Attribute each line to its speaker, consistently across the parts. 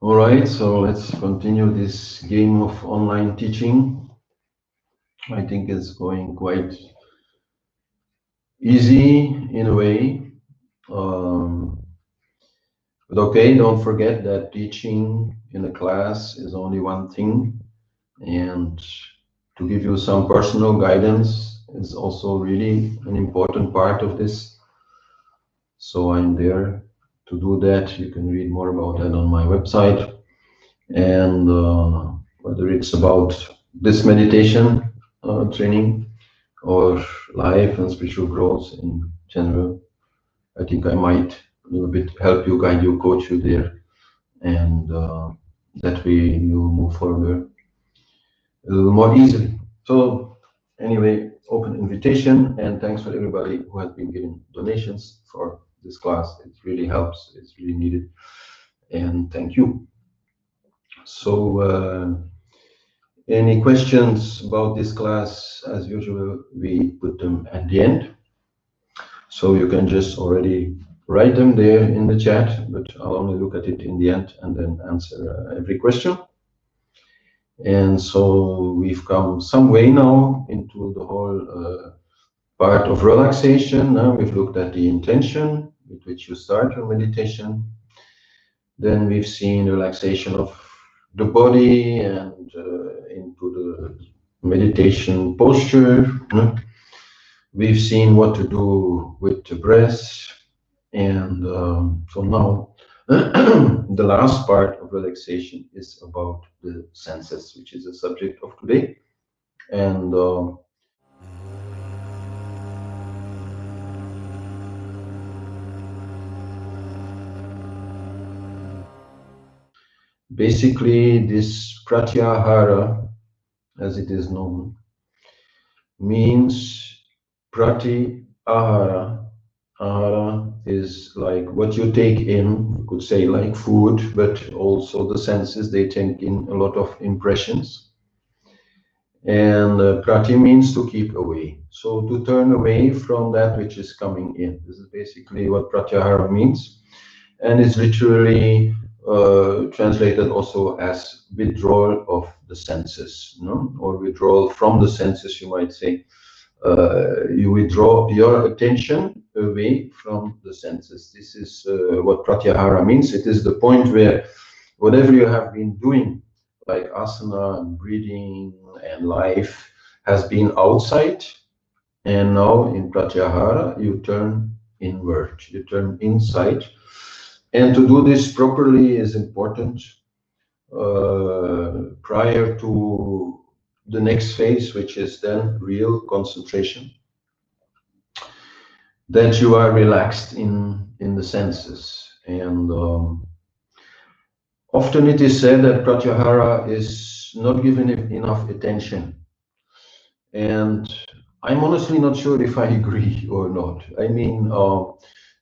Speaker 1: All right, so let's continue this game of online teaching. I think it's going quite easy in a way. But okay, don't forget that teaching in a class is only one thing. And to give you some personal guidance is also really an important part of this. So I'm there to do that. You can read more about that on my website. And whether it's about this meditation training or life and spiritual growth in general, I think I might a little bit help you, guide you, coach you there, and that way you move further a little more easily. So anyway, open invitation, and thanks for everybody who has been giving donations for this class. It really helps. It's really needed, and thank you. So any questions about this class? As usual, we put them at the end. So you can just already write them there in the chat, but I'll only look at it in the end and then answer every question. And so we've come some way now into the whole part of relaxation. Now we've looked at the intention with which you start your meditation. Then we've seen relaxation of the body and into the meditation posture. We've seen what to do with the breath. And so now the last part of relaxation is about the senses, which is the subject of today. And basically, this Pratyahara, as it is known, means Pratyahara. Ahara is like what you take in, you could say like food, but also the senses, they take in a lot of impressions. And Prati means to keep away. So to turn away from that which is coming in. This is basically what Pratyahara means. And it's literally translated also as withdrawal of the senses, or withdrawal from the senses, you might say. You withdraw your attention away from the senses. This is what Pratyahara means. It is the point where whatever you have been doing, like asana and breathing and life, has been outside, and now in Pratyahara you turn inward, you turn inside. And to do this properly is important prior to the next phase, which is then real concentration, that you are relaxed in the senses. And often it is said that Pratyahara is not given enough attention. And I'm honestly not sure if I agree or not. I mean,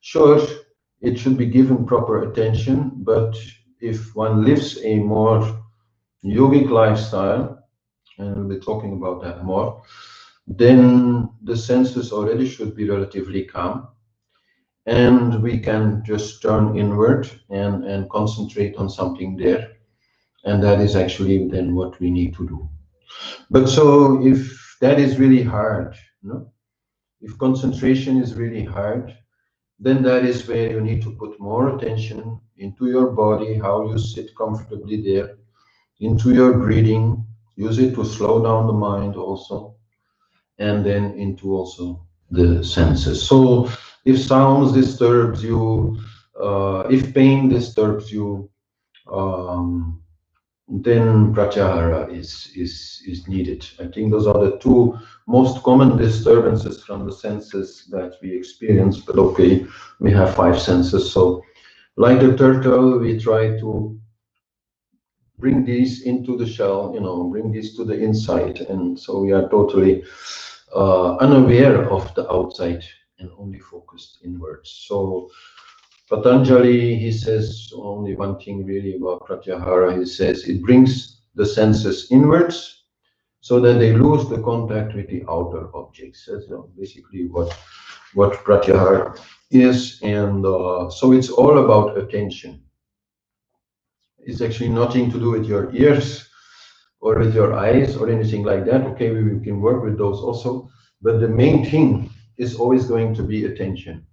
Speaker 1: sure, it should be given proper attention, but if one lives a more yogic lifestyle, and we'll be talking about that more, then the senses already should be relatively calm, and we can just turn inward and concentrate on something there, and that is actually then what we need to do. But so if that is really hard, if concentration is really hard, then that is where you need to put more attention into your body, how you sit comfortably there, into your breathing. Use it to slow down the mind also, and then into also the senses. So if sounds disturbs you, if pain disturbs you, then Pratyahara is needed. I think those are the two most common disturbances from the senses that we experience. But okay, we have 5 senses. So like the turtle, we try to bring these into the shell, bring these to the inside. And so we are totally unaware of the outside and only focused inwards. So Patanjali, he says only one thing really about Pratyahara. He says it brings the senses inwards so that they lose the contact with the outer objects. That's basically what Pratyahara is. And so it's all about attention. It's actually nothing to do with your ears or with your eyes or anything like that. Okay, we can work with those also, but the main thing is always going to be attention.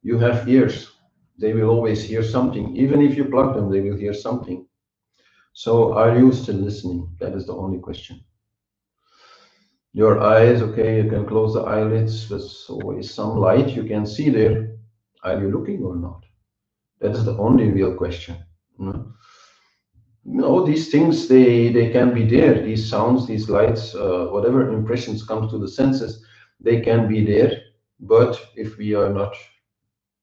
Speaker 1: You have ears, they will always hear something. Even if you plug them, they will hear something. So are you still listening? That is the only question. Your eyes, okay, you can close the eyelids. There's always some light you can see there. Are you looking or not? That is the only real question. No, no, these things, they can be there. These sounds, these lights, whatever impressions come to the senses, they can be there. But if we are not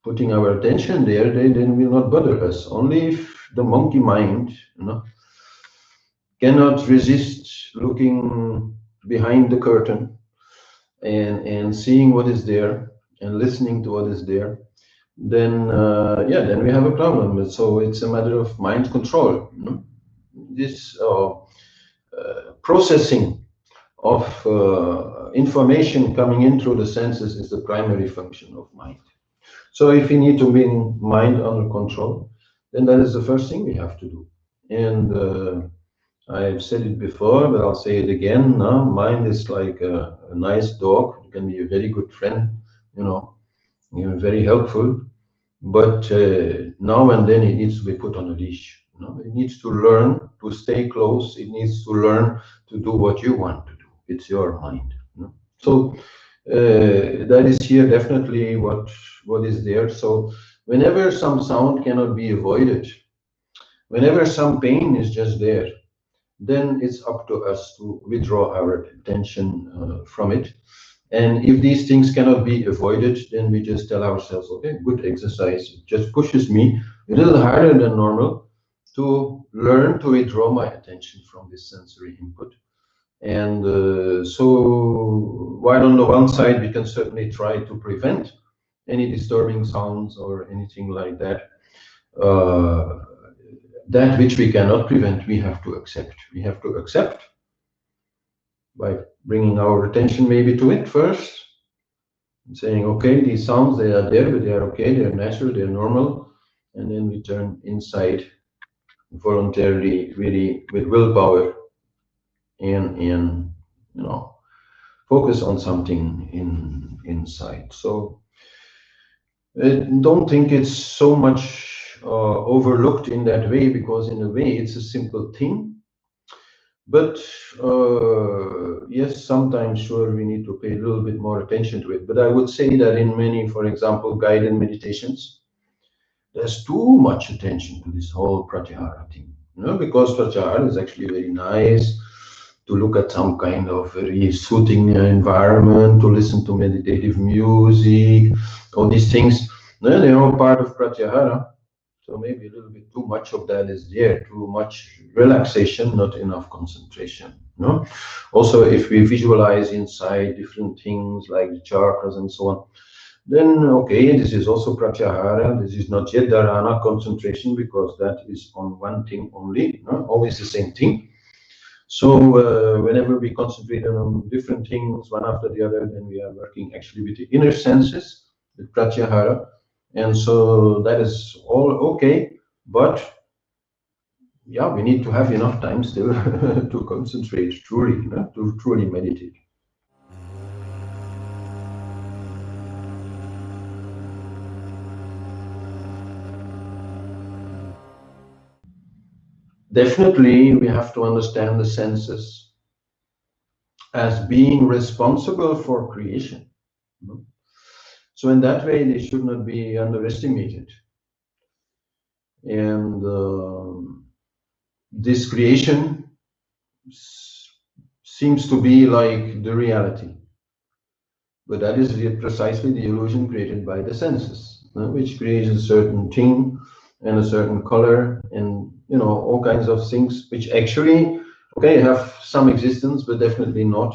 Speaker 1: putting our attention there, they then will not bother us. Only if the monkey mind, cannot resist looking behind the curtain and seeing what is there and listening to what is there, then yeah, then we have a problem. So it's a matter of mind control. This processing of information coming in through the senses is the primary function of mind. So if we need to bring mind under control, then that is the first thing we have to do. And I've said it before, but I'll say it again. No? Mind is like a nice dog. It can be a very good friend, very helpful. But now and then it needs to be put on a leash. It needs to learn to stay close. It needs to learn to do what you want to do. It's your mind. So that is here definitely what is there. So whenever some sound cannot be avoided, whenever some pain is just there, then it's up to us to withdraw our attention from it. And if these things cannot be avoided, then we just tell ourselves, okay, good exercise. It just pushes me a little harder than normal to learn to withdraw my attention from this sensory input. And so while on the one side, we can certainly try to prevent any disturbing sounds or anything like that, that which we cannot prevent, we have to accept. We have to accept by bringing our attention maybe to it first, and saying, okay, these sounds, they are there, but they are okay, they're natural, they're normal. And then we turn inside voluntarily, really with willpower, and focus on something inside. So don't think it's so much overlooked in that way, because in a way it's a simple thing. But yes, sometimes sure we need to pay a little bit more attention to it. But I would say that in many, for example, guided meditations, there's too much attention to this whole Pratyahara thing. Because Pratyahara is actually very nice to look at some kind of very soothing environment, to listen to meditative music, all these things. They are all part of Pratyahara. So maybe a little bit too much of that is there, too much relaxation, not enough concentration. Also, if we visualize inside different things like the chakras and so on, then okay, this is also Pratyahara. This is not yet dharana, concentration, because that is on one thing only, always the same thing. So whenever we concentrate on different things, one after the other, then we are working actually with the inner senses, with Pratyahara. And so that is all okay, but yeah, we need to have enough time still to concentrate truly, to truly meditate. Definitely, we have to understand the senses as being responsible for creation. So in that way, they should not be underestimated. And this creation seems to be like the reality. But that is precisely the illusion created by the senses, which creates a certain thing and a certain color and all kinds of things which actually, okay, have some existence, but definitely not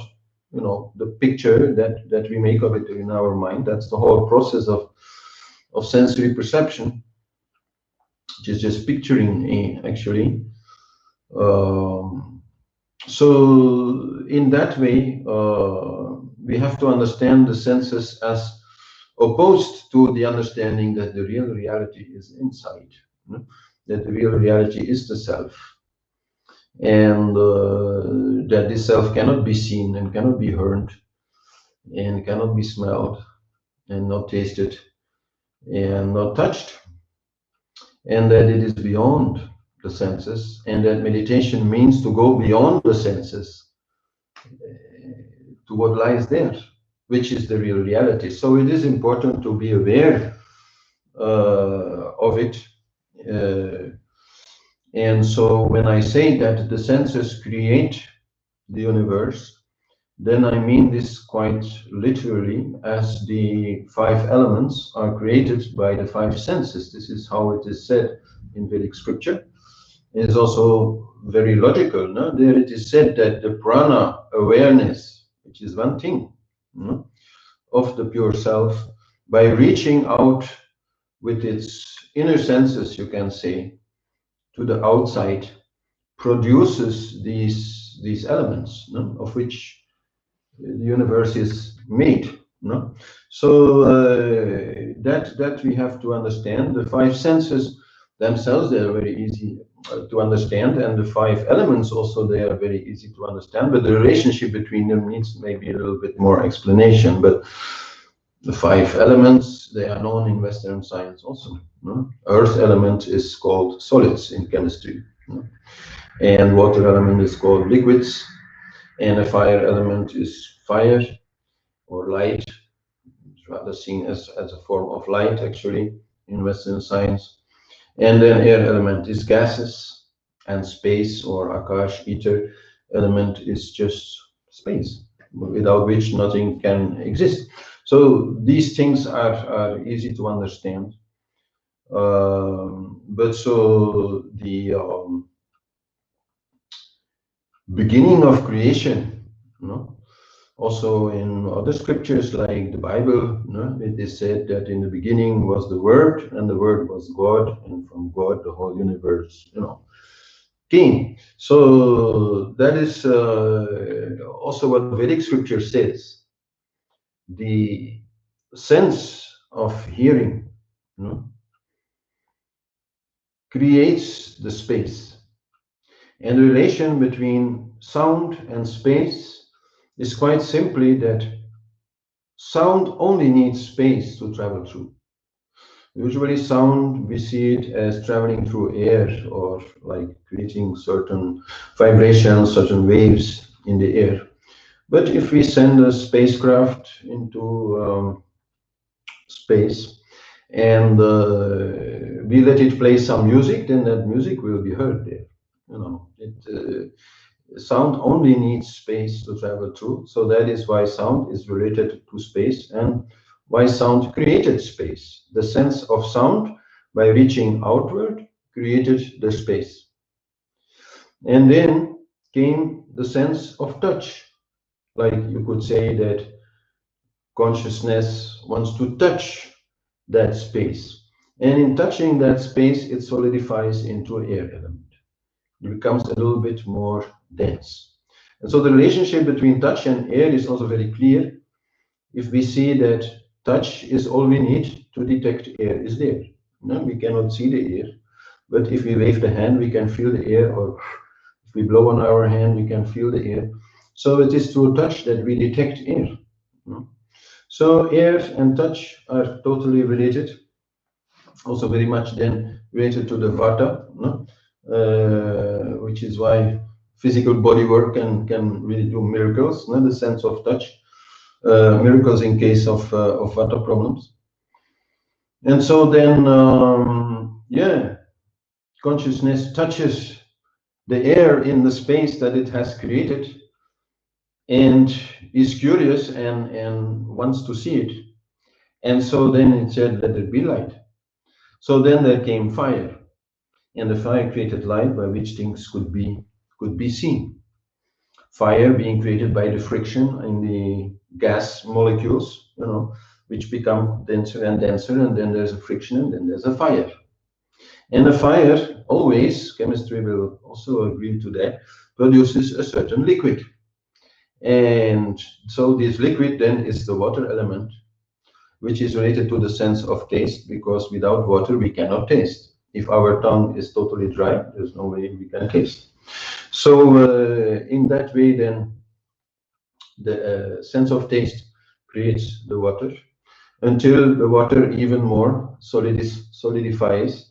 Speaker 1: the picture that we make of it in our mind. That's the whole process of sensory perception, which is just picturing actually. So in that way, we have to understand the senses as opposed to the understanding that the real reality is inside. that the real reality is the self, and that this self cannot be seen and cannot be heard and cannot be smelled and not tasted and not touched, and that it is beyond the senses, and that meditation means to go beyond the senses to what lies there, which is the real reality. So it is important to be aware of it. And so when I say that the senses create the universe, then I mean this quite literally, as the five elements are created by the five senses. This is how it is said in Vedic scripture. It is also very logical. No? There it is said that the prana awareness, which is one thing, no? of the pure self, by reaching out with its inner senses, you can say, to the outside, produces these elements, no? of which the universe is made. No? So that we have to understand. The five senses themselves, they are very easy to understand, and the five elements also, they are very easy to understand, but the relationship between them needs maybe a little bit more explanation. But the five elements, they are known in Western science also. No? Earth element is called solids in chemistry, no? And water element is called liquids, and a fire element is fire or light. It's rather seen as a form of light, actually, in Western science. And then air element is gases, and space or akash, ether element is just space, without which nothing can exist. So these things are easy to understand. But so the beginning of creation, no? Also in other scriptures like the Bible, no? It is said that in the beginning was the Word, and the Word was God, and from God the whole universe, came. So that is also what Vedic scripture says. The sense of hearing, creates the space, and the relation between sound and space is quite simply that sound only needs space to travel through. Usually sound, we see it as traveling through air, or like creating certain vibrations, certain waves in the air. But if we send a spacecraft into space and we let it play some music, then that music will be heard there. Sound only needs space to travel through. So that is why sound is related to space, and why sound created space. The sense of sound, by reaching outward, created the space. And then came the sense of touch. Like you could say that consciousness wants to touch that space. And in touching that space, it solidifies into an air element. It becomes a little bit more dense. And so the relationship between touch and air is also very clear. If we see that touch is all we need to detect air is there. No, we cannot see the air, but if we wave the hand, we can feel the air, or if we blow on our hand, we can feel the air. So it is through touch that we detect air. So air and touch are totally related, also very much then related to the vata, which is why physical body work can really do miracles, the sense of touch, miracles in case of vata problems. And so then, consciousness touches the air in the space that it has created, and is curious and wants to see it. And so then it said, let it be light. So then there came fire, and the fire created light by which things could be seen. Fire being created by the friction in the gas molecules, which become denser and denser, and then there's a friction, and then there's a fire. And the fire always, chemistry will also agree to that, produces a certain liquid. And so this liquid then is the water element, which is related to the sense of taste, because without water we cannot taste. If our tongue is totally dry, there's no way we can taste. So in that way, then the sense of taste creates the water until the water even more solidifies,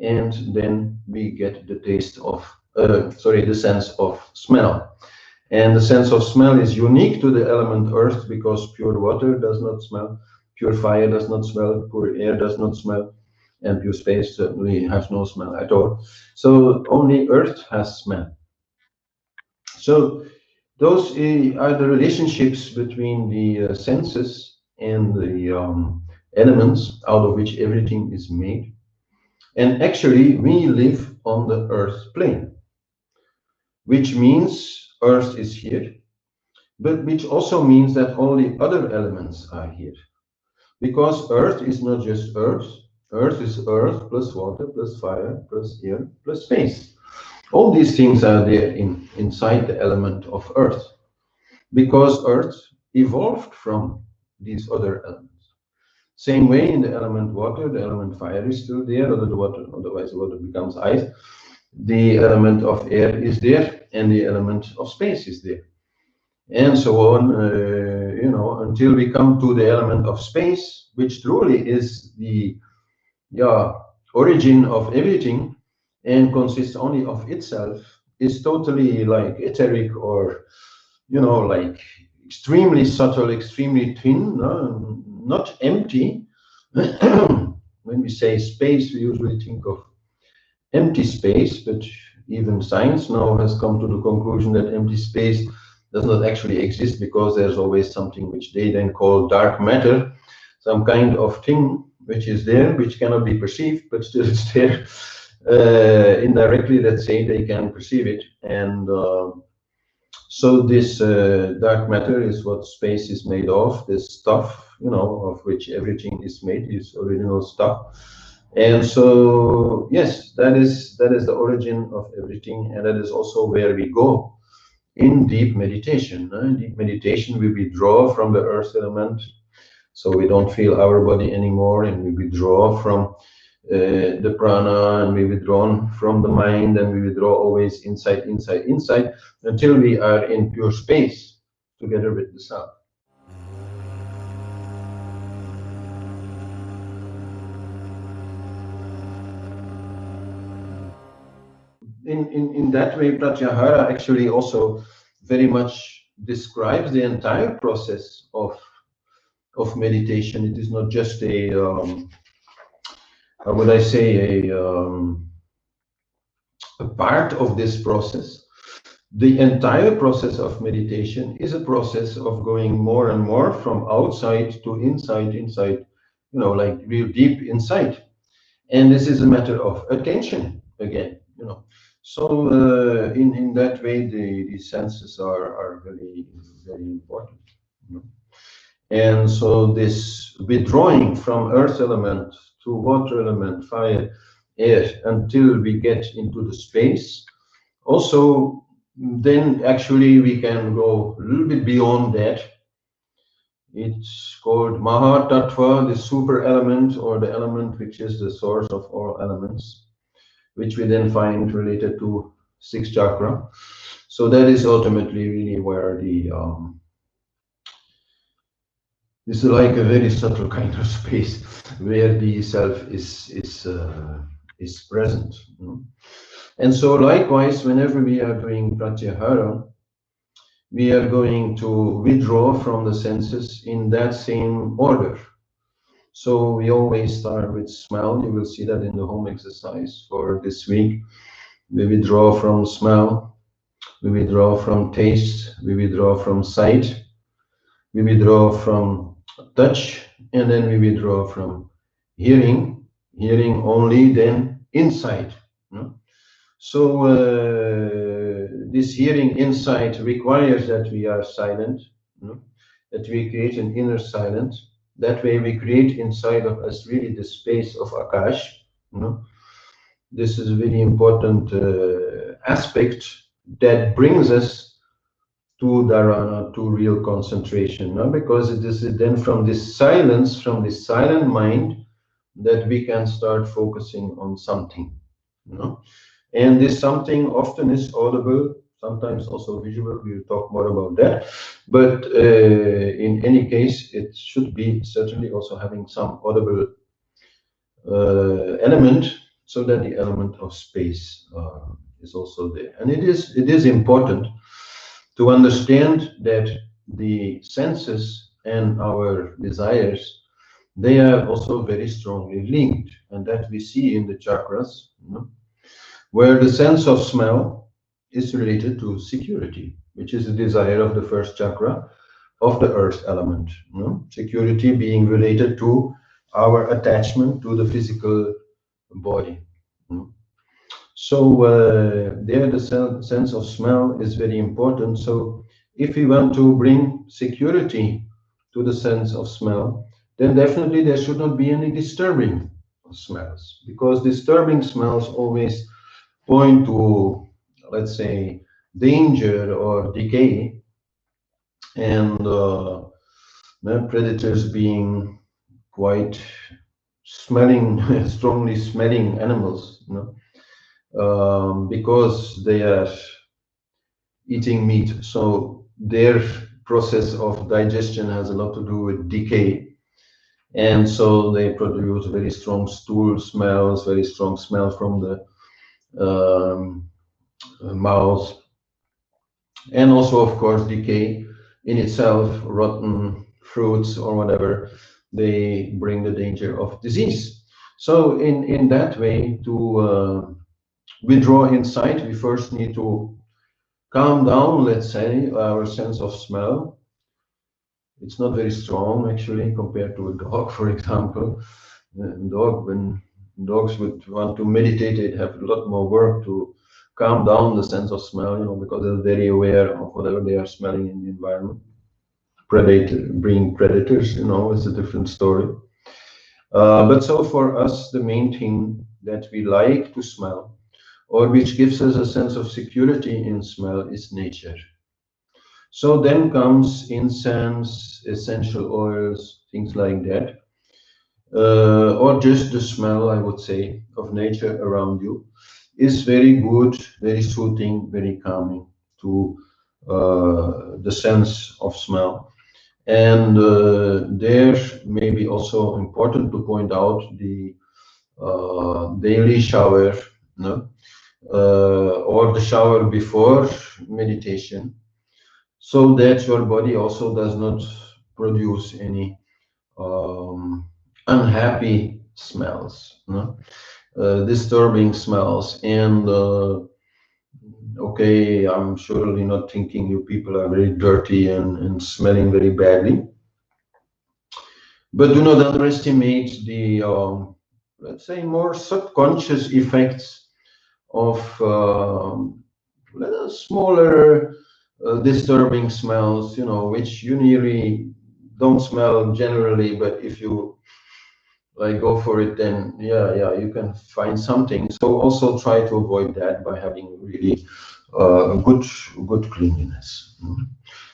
Speaker 1: and then we get the taste of, the sense of smell. And the sense of smell is unique to the element earth because pure water does not smell, pure fire does not smell, pure air does not smell, and pure space certainly has no smell at all. So only earth has smell. So those are the relationships between the senses and the elements out of which everything is made. And actually, we live on the earth plane, which means earth is here, but which also means that all the other elements are here. Because earth is not just earth, earth is earth plus water plus fire plus air plus space. All these things are there inside the element of earth, because earth evolved from these other elements. Same way in the element water, the element fire is still there, otherwise the water becomes ice. The element of air is there, and the element of space is there, and so on, until we come to the element of space, which truly is the origin of everything and consists only of itself, is totally like etheric, or like extremely subtle, extremely thin, not empty. When we say space, we usually think of empty space, but even science now has come to the conclusion that empty space does not actually exist, because there's always something which they then call dark matter, some kind of thing which is there, which cannot be perceived, but still it's there. Indirectly, let's say, they can perceive it. And so this dark matter is what space is made of, this stuff, of which everything is made, this original stuff. And so, yes, that is the origin of everything, and that is also where we go in deep meditation. In deep meditation, we withdraw from the earth element, so we don't feel our body anymore, and we withdraw from the prana, and we withdraw from the mind, and we withdraw always inside, until we are in pure space together with the self. In that way, Pratyahara actually also very much describes the entire process of meditation. It is not just a how would I say, a part of this process. The entire process of meditation is a process of going more and more from outside to inside, like real deep inside. And this is a matter of attention again, So in that way, the senses are very, very important. And so this withdrawing from earth element to water element, fire, air, until we get into the space, also then actually we can go a little bit beyond that. It's called Mahatattva, the super element, or the element which is the source of all elements, which we then find related to sixth chakra. So that is ultimately really where the this is like a very subtle kind of space where the self is present. And so likewise, whenever we are doing Pratyahara, we are going to withdraw from the senses in that same order. So we always start with smell. You will see that in the home exercise for this week. We withdraw from smell, we withdraw from taste, we withdraw from sight, we withdraw from touch, and then we withdraw from hearing only then inside. So this hearing inside requires that we are silent, that we create an inner silence. That way we create inside of us really the space of Akash. This is a very important aspect that brings us to dharana, to real concentration, because it is then from this silence, from this silent mind, that we can start focusing on something, you know. And this something often is audible, sometimes also visual. We'll talk more about that. But in any case, it should be certainly also having some audible element, so that the element of space is also there. And it is important to understand that the senses and our desires, they are also very strongly linked, and that we see in the chakras, you know, where the sense of smell is related to security, which is the desire of the first chakra of the earth element. You know? Security being related to our attachment to the physical body. You know? So there the sense of smell is very important. So if we want to bring security to the sense of smell, then definitely there should not be any disturbing smells, because disturbing smells always point to, let's say, danger or decay, and predators being quite smelling, strongly smelling animals, you know, because they are eating meat. So their process of digestion has a lot to do with decay. And so they produce very strong stool smells, very strong smell from the mouth. And also, of course, decay in itself, rotten fruits or whatever, they bring the danger of disease. So in that way, to withdraw insight, we first need to calm down, let's say, our sense of smell. It's not very strong, actually, compared to a dog, for example. When dogs would want to meditate, they'd have a lot more work to calm down the sense of smell, you know, because they're very aware of whatever they are smelling in the environment. Being predators, you know, is a different story. But so for us, the main thing that we like to smell, or which gives us a sense of security in smell, is nature. So then comes incense, essential oils, things like that, or just the smell, I would say, of nature around you is very good, very soothing, very calming to the sense of smell. And there may be also important to point out the daily shower, no? Or the shower before meditation, so that your body also does not produce any unhappy smells, no? Disturbing smells. And okay, I'm surely not thinking you people are very dirty and smelling very badly, but do not underestimate the, let's say, more subconscious effects of smaller disturbing smells, you know, which you nearly don't smell generally, but if you like go for it, then yeah, you can find something. So also try to avoid that by having really good cleanliness.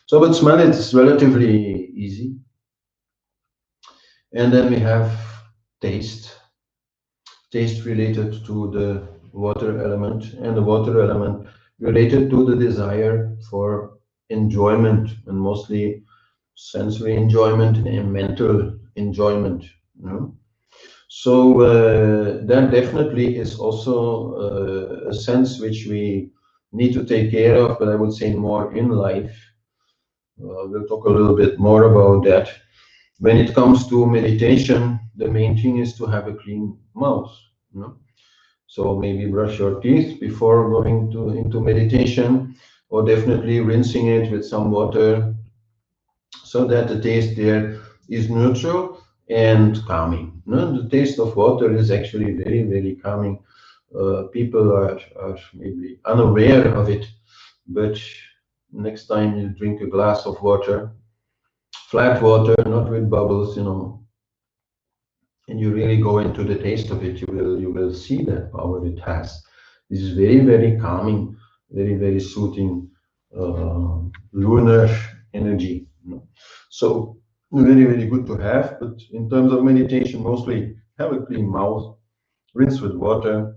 Speaker 1: So, but smell is relatively easy. And then we have taste. Taste related to the water element, and the water element related to the desire for enjoyment, and mostly sensory enjoyment and mental enjoyment. You know? So that definitely is also a sense which we need to take care of, but I would say more in life. We'll talk a little bit more about that. When it comes to meditation, the main thing is to have a clean mouth. You know? So maybe brush your teeth before going into meditation, or definitely rinsing it with some water, so that the taste there is neutral and calming. No, the taste of water is actually very, very calming. People are maybe unaware of it, but next time you drink a glass of water, flat water, not with bubbles, you know, and you really go into the taste of it, you will see that power it has. This is very, very calming, very, very soothing lunar energy. You know? So very, very good to have. But in terms of meditation, mostly have a clean mouth, rinse with water.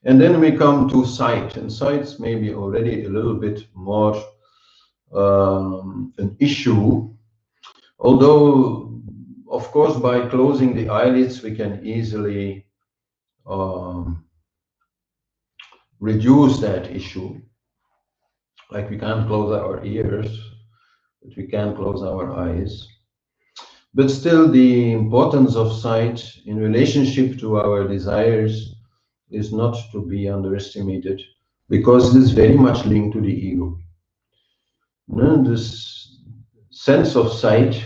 Speaker 1: And then we come to sight, and sight's maybe already a little bit more an issue, although, of course, by closing the eyelids, we can easily um, reduce that issue. Like we can't close our ears, but we can close our eyes. But still, the importance of sight in relationship to our desires is not to be underestimated, because it is very much linked to the ego. No, this sense of sight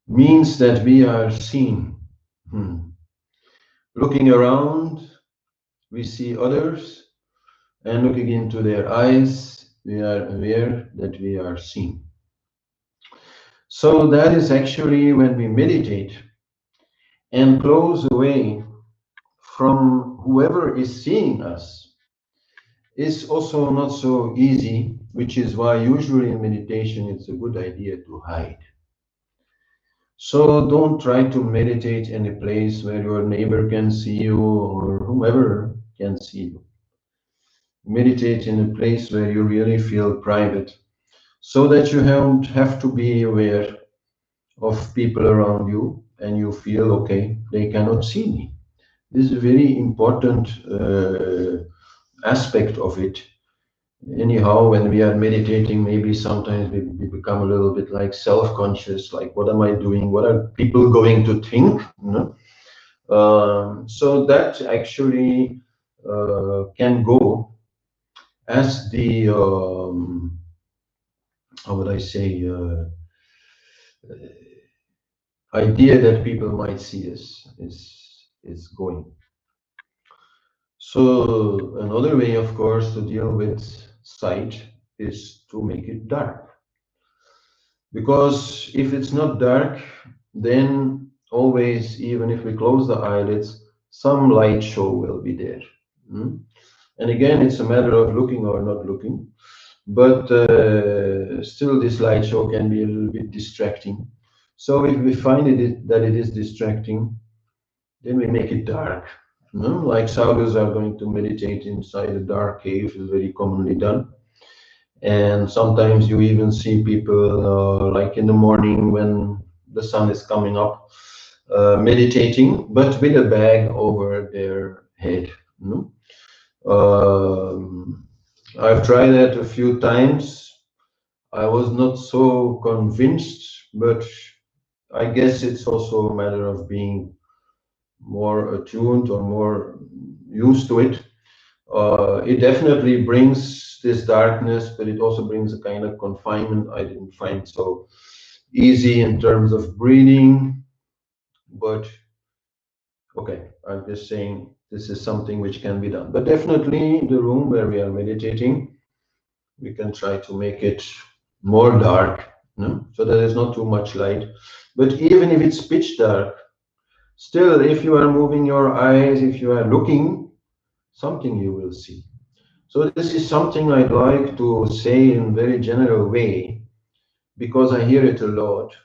Speaker 1: means that we are seen. Looking around, we see others, and looking into their eyes, we are aware that we are seen. So that is actually when we meditate and close away from whoever is seeing us, is also not so easy, which is why usually in meditation it's a good idea to hide. So don't try to meditate in a place where your neighbor can see you or whoever can see you. Meditate in a place where you really feel private, so that you don't have to be aware of people around you and you feel, okay, they cannot see me. This is a very important aspect of it. Anyhow, when we are meditating, maybe sometimes we become a little bit like self-conscious, like what am I doing? What are people going to think? You know? So that actually can go as the, how would I say, idea that people might see us is going. So another way, of course, to deal with sight is to make it dark. Because if it's not dark, then always, even if we close the eyelids, some light show will be there. And again, it's a matter of looking or not looking. But still, this light show can be a little bit distracting. So if we find that it is distracting, then we make it dark. Like sadhus are going to meditate inside a dark cave, is very commonly done. And sometimes you even see people like in the morning when the sun is coming up, meditating, but with a bag over their head. I've tried that a few times. I was not so convinced, but I guess it's also a matter of being more attuned or more used to it. It definitely brings this darkness, but it also brings a kind of confinement I didn't find so easy in terms of breathing. But okay, I'm just saying this is something which can be done. But definitely the room where we are meditating, we can try to make it more dark, so that there's not too much light. But even if it's pitch dark, still, if you are moving your eyes, if you are looking, something you will see. So this is something I'd like to say in a very general way, because I hear it a lot.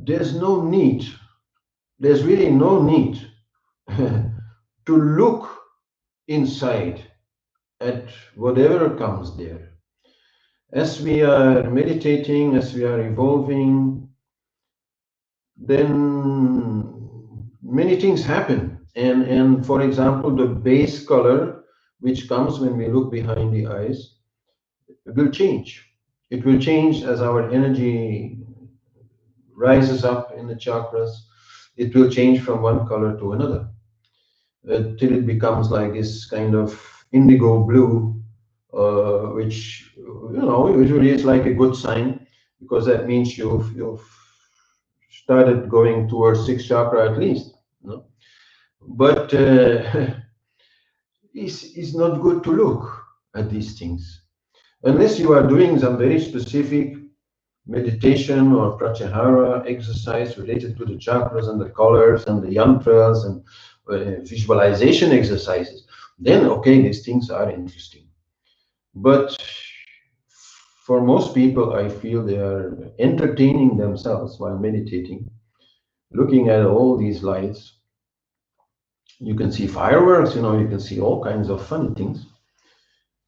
Speaker 1: There's no need, there's really no need to look inside at whatever comes there. As we are meditating, as we are evolving, then many things happen. And for example, the base color, which comes when we look behind the eyes, it will change. It will change as our energy rises up in the chakras. It will change from one color to another, till it becomes like this kind of indigo blue, which usually is like a good sign, because that means you've started going towards sixth chakra at least. But it's not good to look at these things unless you are doing some very specific meditation or pratyahara exercise related to the chakras and the colors and the yantras and visualization exercises. Then okay, these things are interesting. But For most people, I feel they are entertaining themselves while meditating, looking at all these lights. You can see fireworks, you can see all kinds of funny things,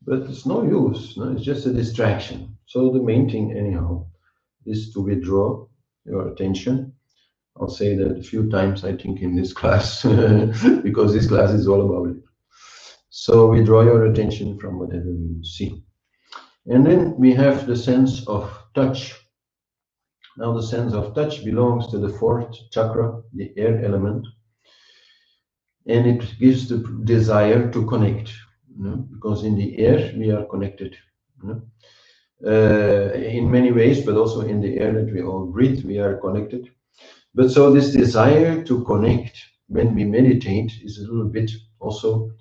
Speaker 1: but it's no use. No? It's just a distraction. So the main thing, anyhow, is to withdraw your attention. I'll say that a few times, I think, in this class, because this class is all about it. So withdraw your attention from whatever you see. And then we have the sense of touch. Now, the sense of touch belongs to the fourth chakra, the air element, and it gives the desire to connect, because in the air we are connected. In many ways, but also in the air that we all breathe, we are connected. But so this desire to connect when we meditate is a little bit also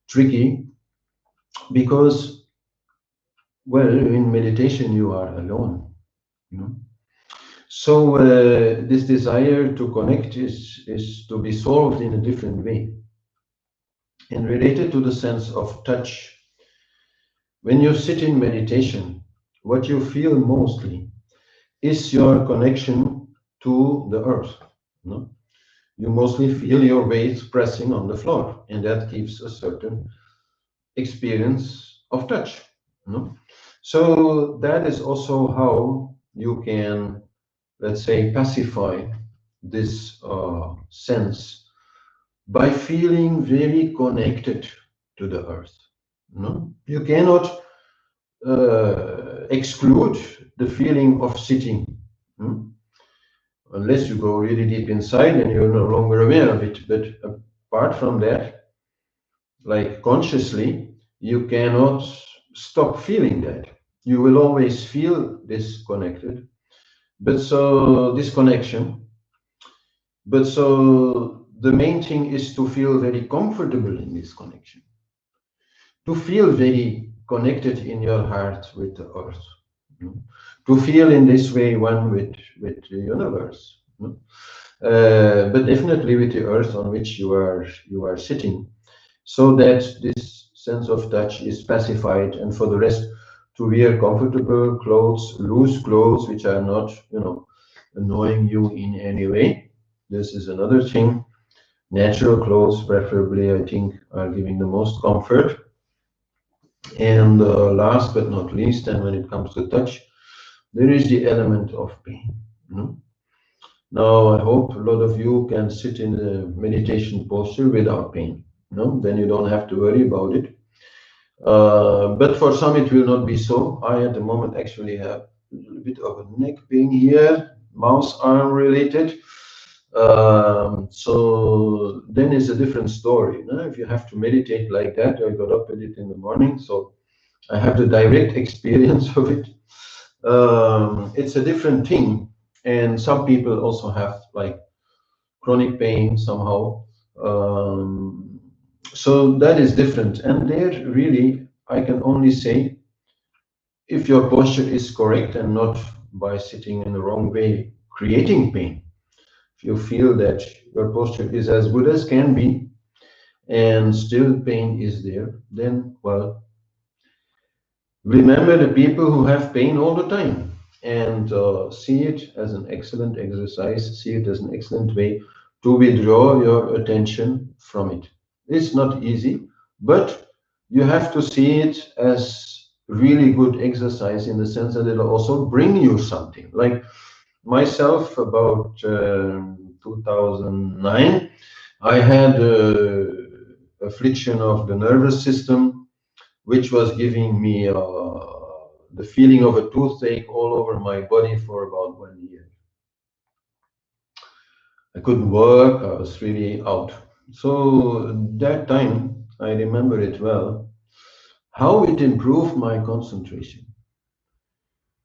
Speaker 1: tricky, because, well, in meditation you are alone. So this desire to connect is to be solved in a different way. And related to the sense of touch, when you sit in meditation, what you feel mostly is your connection to the earth. You mostly feel your weight pressing on the floor, and that gives a certain experience of touch. So that is also how you can, let's say, pacify this sense by feeling very connected to the earth. You cannot exclude the feeling of sitting, unless you go really deep inside and you're no longer aware of it. But apart from that, like consciously, you cannot stop feeling that. You will always feel disconnected, but so this connection. But so the main thing is to feel very comfortable in this connection, to feel very connected in your heart with the earth, to feel in this way one with the universe, but definitely with the earth on which you are sitting, so that this sense of touch is pacified, and for the rest, to wear comfortable clothes, loose clothes, which are not, annoying you in any way. This is another thing. Natural clothes, preferably, I think, are giving the most comfort. And last but not least, and when it comes to touch, there is the element of pain. Now, I hope a lot of you can sit in the meditation posture without pain. Then you don't have to worry about it. But for some, it will not be so. I, at the moment, actually have a little bit of a neck pain here, mouse arm related. So then it's a different story. If you have to meditate like that, I got up with it in the morning, so I have the direct experience of it. It's a different thing, and some people also have like chronic pain somehow. So that is different, and there really I can only say, if your posture is correct and not by sitting in the wrong way creating pain. If you feel that your posture is as good as can be and still pain is there, then, well, remember the people who have pain all the time, and see it as an excellent exercise, see it as an excellent way to withdraw your attention from it. It's not easy, but you have to see it as really good exercise, in the sense that it'll also bring you something. Like myself, about 2009, I had affliction of the nervous system, which was giving me the feeling of a toothache all over my body for about 1 year. I couldn't work, I was really out. So that time, I remember it well, how it improved my concentration.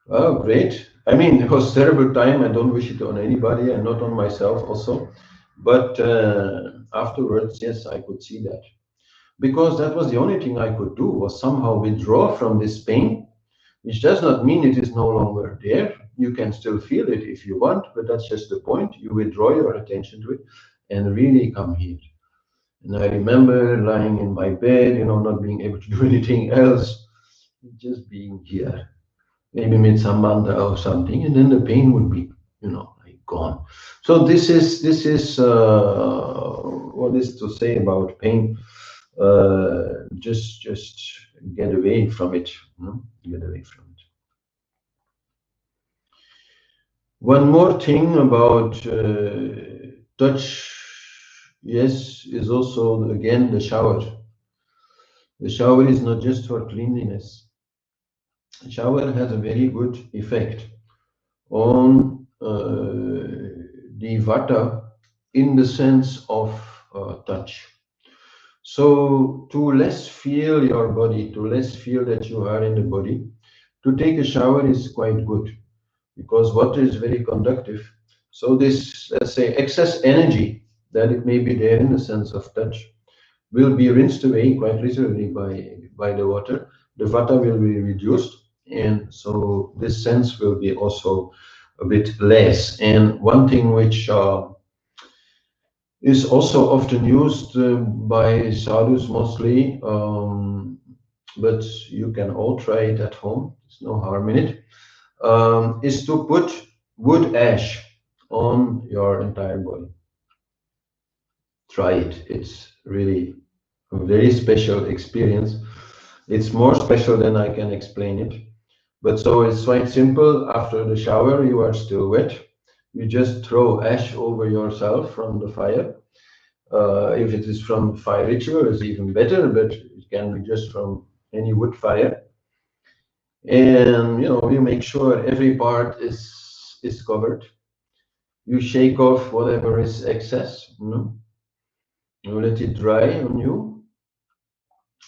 Speaker 1: Oh, great. I mean, it was a terrible time. I don't wish it on anybody, and not on myself also. But afterwards, yes, I could see that. Because that was the only thing I could do, was somehow withdraw from this pain, which does not mean it is no longer there. You can still feel it if you want, but that's just the point. You withdraw your attention to it and really come here. And I remember lying in my bed, not being able to do anything else, just being here. maybe with some mantra or something, and then the pain would be, like gone. So this is what is to say about pain. Just get away from it. Get away from it. One more thing about touch, yes, is also again the shower. The shower is not just for cleanliness. The shower has a very good effect on the vata in the sense of touch. So to less feel your body, to less feel that you are in the body, to take a shower is quite good because water is very conductive. So this, let's say, excess energy that it may be there in the sense of touch will be rinsed away quite literally by the water. The vata will be reduced, and so this sense will be also a bit less. And one thing which is also often used by sadhus mostly, but you can all try it at home. There's no harm in it. Is to put wood ash on your entire body. Try it. It's really a very special experience. It's more special than I can explain it. But so it's quite simple. After the shower, you are still wet. You just throw ash over yourself from the fire. If it is from fire ritual, it's even better, but it can be just from any wood fire. And you make sure every part is covered. You shake off whatever is excess. You let it dry on you,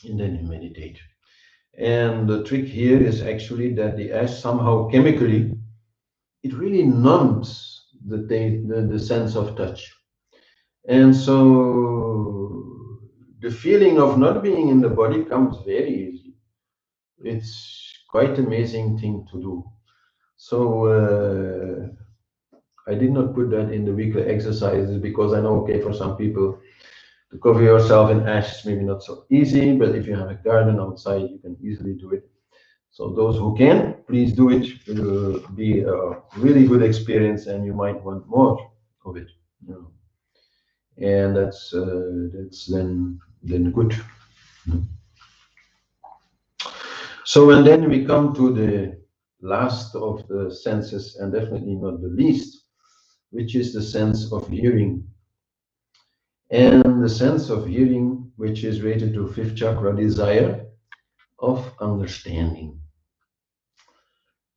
Speaker 1: and then you meditate. And the trick here is actually that the ash somehow chemically, it really numbs the sense of touch. And so the feeling of not being in the body comes very easy. It's quite amazing thing to do. So I did not put that in the weekly exercises because I know, okay, for some people, to cover yourself in ash is maybe not so easy, but if you have a garden outside, you can easily do it. So those who can, please do it. It will be a really good experience, and you might want more of it. And that's then good. So, and then we come to the last of the senses, and definitely not the least, which is the sense of hearing. And the sense of hearing, which is related to fifth chakra, desire of understanding.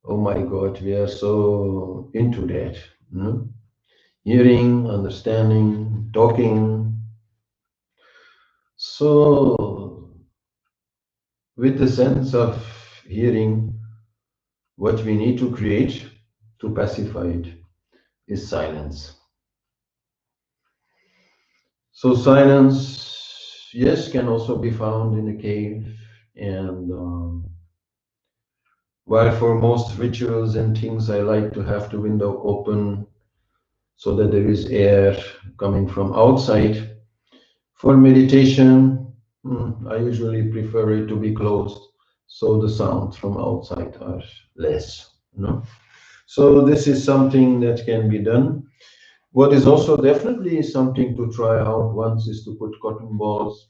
Speaker 1: Oh my God, we are so into that. Hearing, understanding, talking. So, with the sense of hearing, what we need to create to pacify it is silence. So silence, yes, can also be found in a cave, and while for most rituals and things I like to have the window open so that there is air coming from outside, for meditation, I usually prefer it to be closed so the sounds from outside are less. So this is something that can be done. What is also definitely something to try out once is to put cotton balls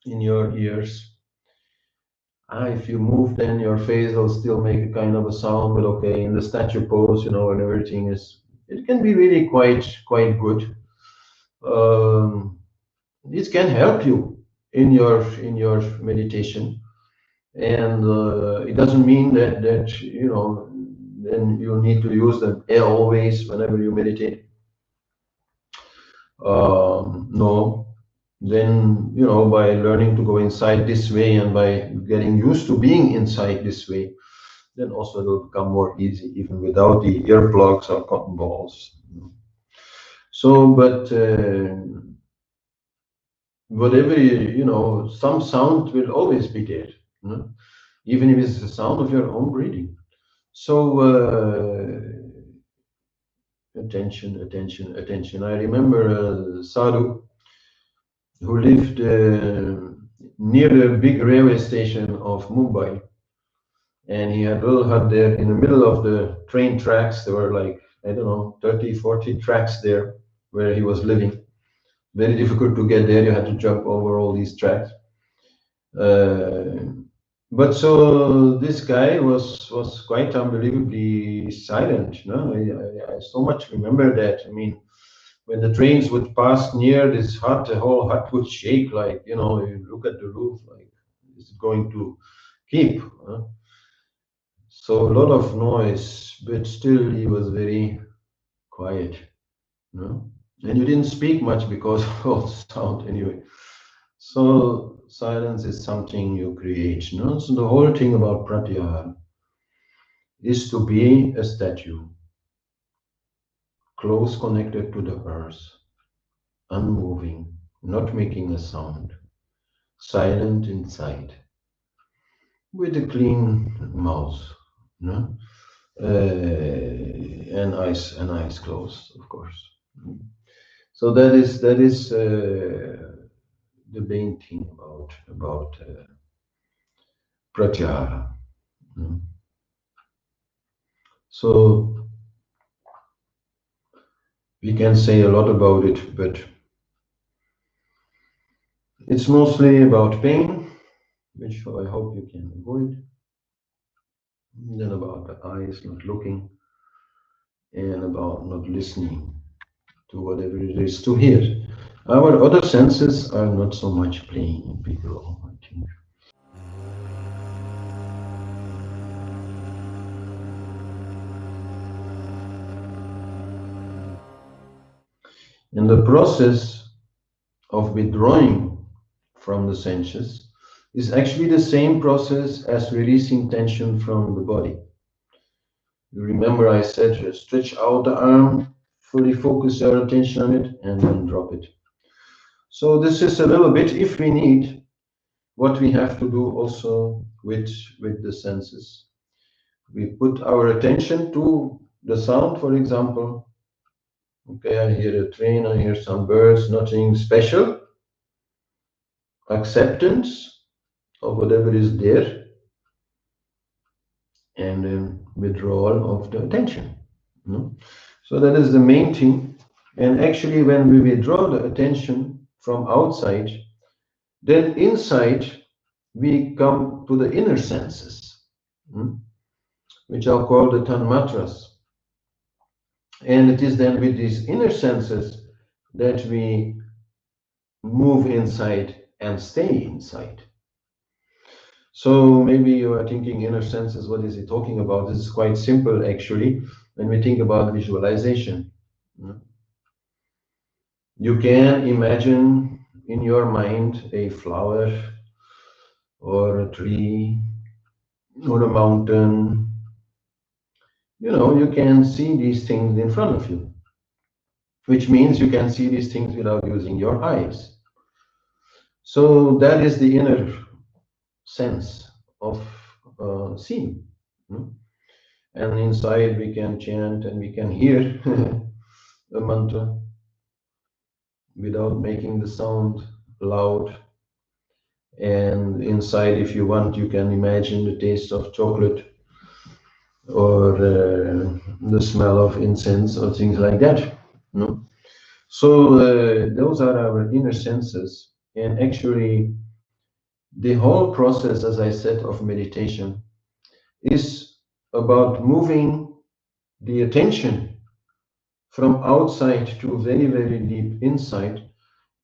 Speaker 1: in your ears. If you move, then your face will still make a kind of a sound, but okay, in the statue pose, and everything it can be really quite good. This can help you in your meditation, and it doesn't mean that then you need to use them always whenever you meditate. No, then by learning to go inside this way and by getting used to being inside this way, then also it will become more easy even without the earplugs or cotton balls. So, but whatever some sound will always be there, even if it's the sound of your own breathing. So attention, attention, attention. I remember a sadhu who lived near the big railway station of Mumbai. And he had a little hut there in the middle of the train tracks. There were like, I don't know, 30, 40 tracks there where he was living. Very difficult to get there. You had to jump over all these tracks. Uh, but so this guy was quite unbelievably silent. No, I so much remember that. I mean, when the trains would pass near this hut, the whole hut would shake. Like, you look at the roof, like, is it going to keep? So a lot of noise, but still he was very quiet. No, and you didn't speak much because of all the sound anyway. So silence is something you create. No, so the whole thing about Pratyahara is to be a statue, close connected to the earth, unmoving, not making a sound, silent inside, with a clean mouth, no? And eyes closed, of course. So that is the main thing about Pratyahara. No? So we can say a lot about it, but it's mostly about pain, which I hope you can avoid. And then about the eyes not looking, and about not listening to whatever it is to hear. Our other senses are not so much playing a big role, I think. And the process of withdrawing from the senses is actually the same process as releasing tension from the body. You remember I said stretch out the arm, fully focus your attention on it, and then drop it. So this is a little bit, if we need, what we have to do also with the senses. We put our attention to the sound, for example. Okay, I hear a train, I hear some birds, nothing special. Acceptance of whatever is there, and then withdrawal of the attention. No? So that is the main thing. And actually, when we withdraw the attention from outside, then inside we come to the inner senses, which are called the tanmatras. And it is then with these inner senses that we move inside and stay inside. So maybe you are thinking inner senses, what is he talking about? This is quite simple actually when we think about visualization. You can imagine in your mind a flower or a tree or a mountain. You can see these things in front of you, which means you can see these things without using your eyes. So that is the inner sense of seeing. And inside we can chant and we can hear a mantra without making the sound loud. And inside, if you want, you can imagine the taste of chocolate or the smell of incense or things like that. So those are our inner senses. And actually, the whole process, as I said, of meditation is about moving the attention from outside to very, very deep inside.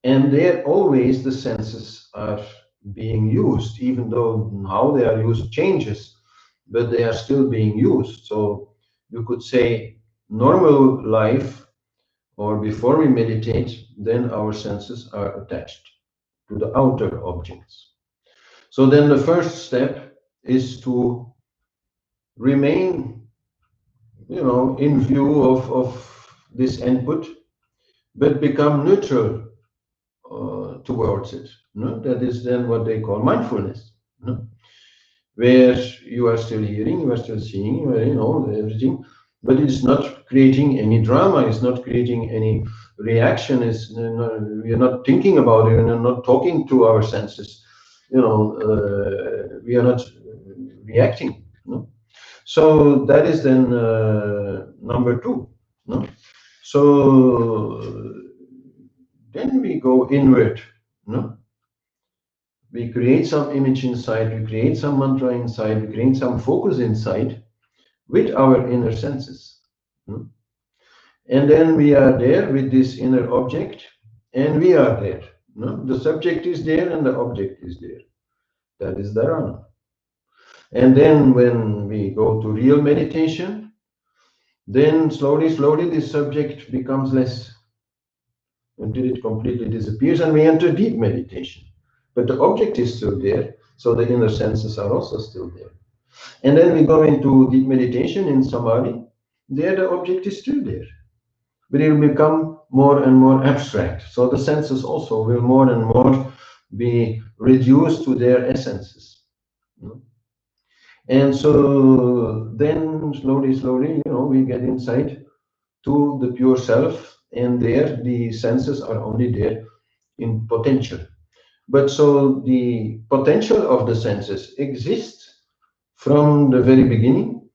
Speaker 1: And there always the senses are being used, even though how they are used changes, but they are still being used. So you could say normal life, or before we meditate, then our senses are attached to the outer objects. So then the first step is to remain, in view of this input, but become neutral towards it. That is then what they call mindfulness, where you are still hearing, you are still seeing, everything, but it's not creating any drama, it's not creating any reaction, we are not thinking about it, we are not talking to our senses, we are not reacting No? So that is then number two. No? So then we go inward. No? We create some image inside, we create some mantra inside, we create some focus inside with our inner senses. No? And then we are there with this inner object, and we are there. No? The subject is there and the object is there. That is dharana. And then when we go to real meditation, then slowly, slowly this subject becomes less until it completely disappears and we enter deep meditation. But the object is still there, so the inner senses are also still there. And then we go into deep meditation in samadhi. There the object is still there, but it will become more and more abstract. So the senses also will more and more be reduced to their essences. And so then slowly, slowly, we get inside to the pure self, and there the senses are only there in potential. But so the potential of the senses exists from the very beginning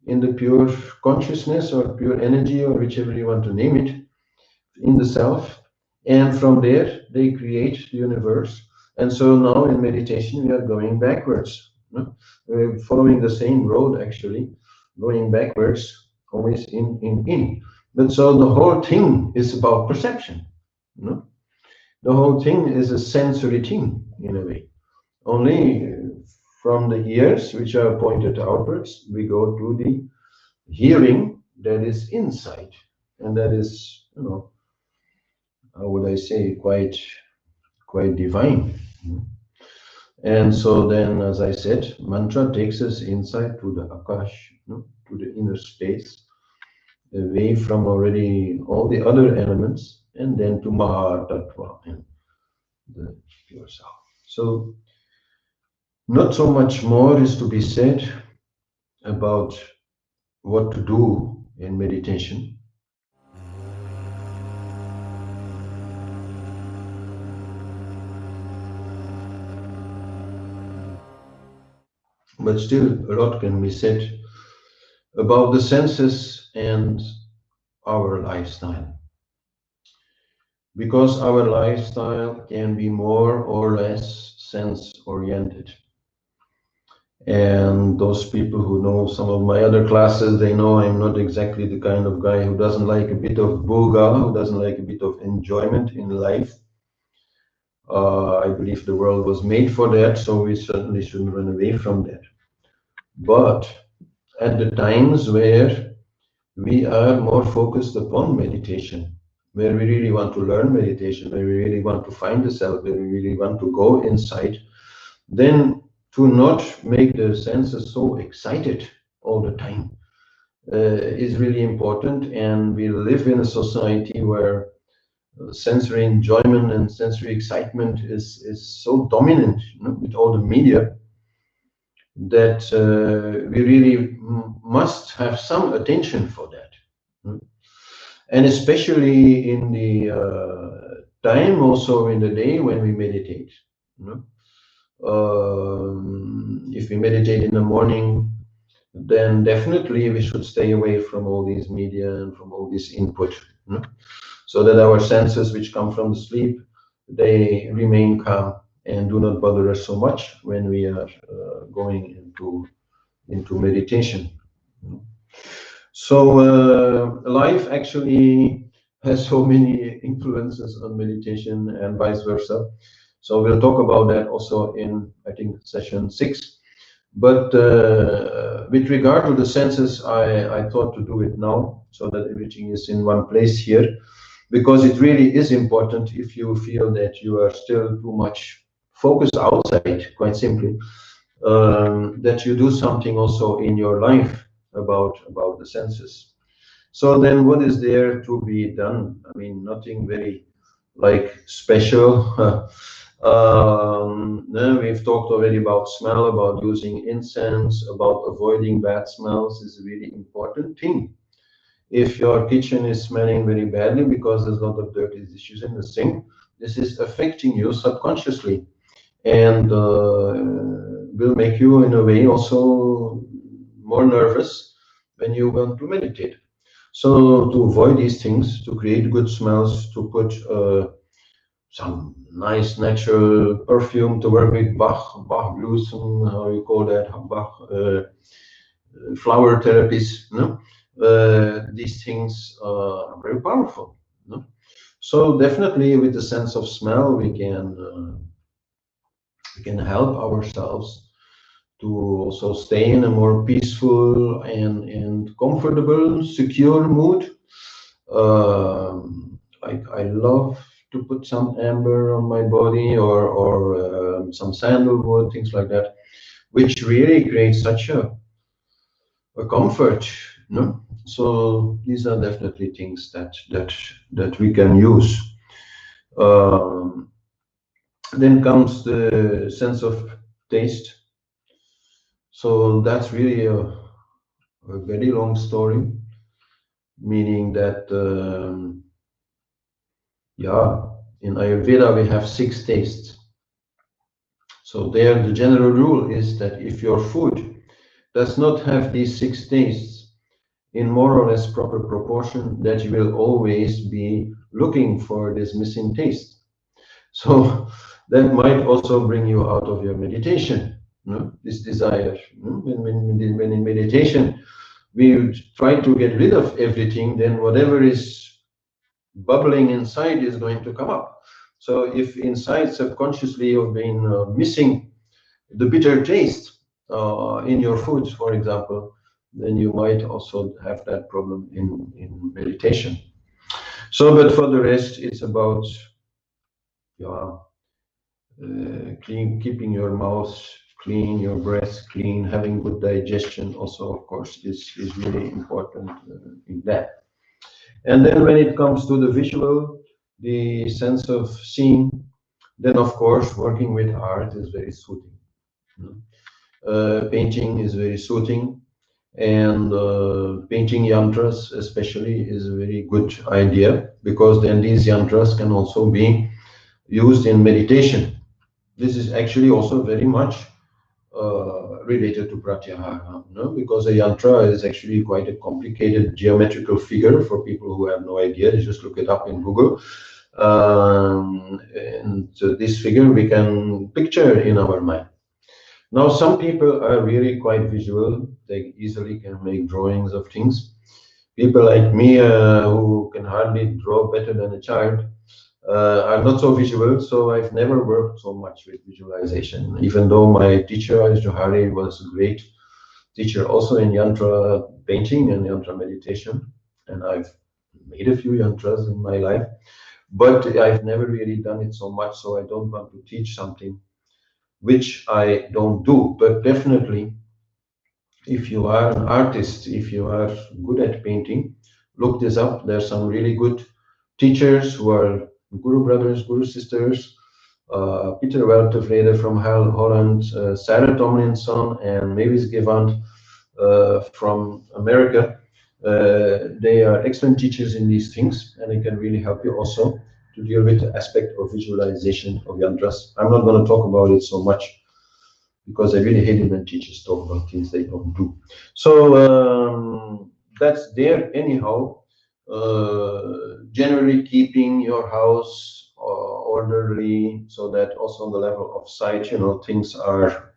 Speaker 1: in the pure consciousness or pure energy or whichever you want to name it in the self. And from there they create the universe. And so now in meditation we are going backwards. We're following the same road actually, going backwards, always in. But so the whole thing is about perception. The whole thing is a sensory thing in a way. Only from the ears, which are pointed outwards, we go to the hearing that is inside, and that is, how would I say, quite divine. And so then, as I said, mantra takes us inside to the akash, to the inner space, away from already all the other elements, and then to Mahatattva and the pure self. So not so much more is to be said about what to do in meditation. But still a lot can be said about the senses and our lifestyle. Because our lifestyle can be more or less sense-oriented. And those people who know some of my other classes, they know I'm not exactly the kind of guy who doesn't like a bit of bhoga, who doesn't like a bit of enjoyment in life. I believe the world was made for that, so we certainly shouldn't run away from that. But at the times where we are more focused upon meditation, where we really want to learn meditation, where we really want to find the self, where we really want to go inside, then to not make the senses so excited all the time is really important. And we live in a society where sensory enjoyment and sensory excitement is so dominant, with all the media, that we really must have some attention for that. And especially in the time also in the day when we meditate. If we meditate in the morning, then definitely we should stay away from all these media and from all this input, so that our senses, which come from the sleep, they remain calm and do not bother us so much when we are going into meditation. So life actually has so many influences on meditation and vice versa. So we'll talk about that also in, I think, session 6. But with regard to the senses, I thought to do it now so that everything is in one place here, because it really is important if you feel that you are still too much focused outside, quite simply, that you do something also in your life about the senses. So then what is there to be done? I mean, nothing very special. We've talked already about smell, about using incense, about avoiding bad smells is a really important thing. If your kitchen is smelling very badly because there's a lot of dirty dishes in the sink, this is affecting you subconsciously, and will make you in a way also more nervous when you want to meditate. So to avoid these things, to create good smells, to put some nice natural perfume, to work with Bach blues, how you call that, Bach flower therapies. No? These things are very powerful. No? So definitely, with the sense of smell, we can help ourselves to also stay in a more peaceful and comfortable, secure mood. Like I love to put some amber on my body or some sandalwood, things like that, which really creates such a comfort. No? So these are definitely things that we can use. Um, then comes the sense of taste. So that's really a very long story, meaning that yeah, in Ayurveda we have 6 tastes. So there the general rule is that if your food does not have these 6 tastes in more or less proper proportion, that you will always be looking for this missing taste. So that might also bring you out of your meditation, no? This desire. No? When in meditation we try to get rid of everything, then whatever is bubbling inside is going to come up. So if inside subconsciously you've been missing the bitter taste in your food, for example, then you might also have that problem in meditation. So, but for the rest, it's about keeping your mouth clean, your breath clean, having good digestion. Also, of course, is really important in that. And then when it comes to the visual, the sense of seeing, then of course working with art is very soothing. Painting is very soothing, and painting yantras especially is a very good idea, because then these yantras can also be used in meditation. This is actually also very much related to Pratyahara, no? Because a yantra is actually quite a complicated geometrical figure. For people who have no idea, you just look it up in Google. And this figure we can picture in our mind. Now, some people are really quite visual. They easily can make drawings of things. People like me, who can hardly draw better than a child, are not so visual, so I've never worked so much with visualization, even though my teacher, Johari, was a great teacher also in yantra painting and yantra meditation, and I've made a few yantras in my life, but I've never really done it so much, so I don't want to teach something which I don't do. But definitely, if you are an artist, if you are good at painting, look this up. There's some really good teachers who are Guru brothers, Guru sisters, Peter Weltevrede from Holland, Sarah Tomlinson, and Mavis Givant from America. They are excellent teachers in these things, and they can really help you also to deal with the aspect of visualization of yantras. I'm not going to talk about it so much, because I really hate it when teachers talk about things they don't do. So that's there anyhow. Generally keeping your house orderly, so that also on the level of sight, things are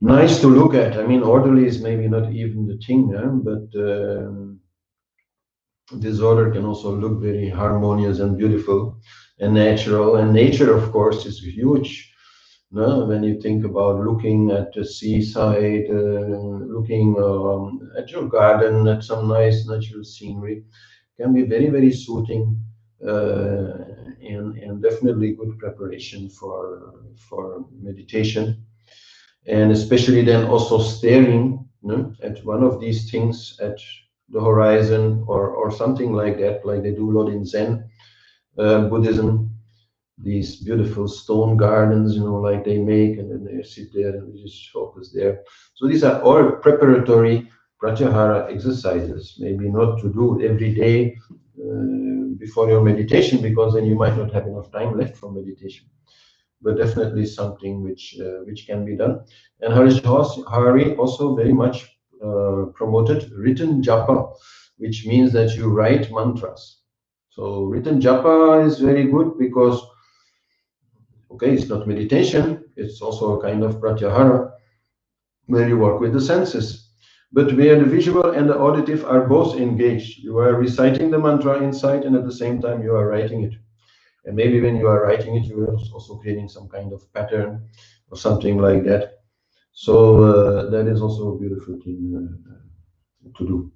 Speaker 1: nice to look at. I mean, orderly is maybe not even the thing, but disorder can also look very harmonious and beautiful and natural. And nature, of course, is huge. No? When you think about looking at the seaside, looking at your garden, at some nice natural scenery, can be very, very soothing, and definitely good preparation for meditation. And especially then also staring at one of these things, at the horizon or something like that, like they do a lot in Zen Buddhism. These beautiful stone gardens, like they make, and then they sit there and they just focus there. So these are all preparatory Pratyahara exercises, maybe not to do every day before your meditation, because then you might not have enough time left for meditation. but definitely something which can be done. And Hari also very much promoted written japa, which means that you write mantras. So written japa is very good because, okay, it's not meditation, it's also a kind of pratyahara where you work with the senses. But where the visual and the auditive are both engaged, you are reciting the mantra inside, and at the same time you are writing it. And maybe when you are writing it, you are also creating some kind of pattern or something like that. So that is also a beautiful thing to do.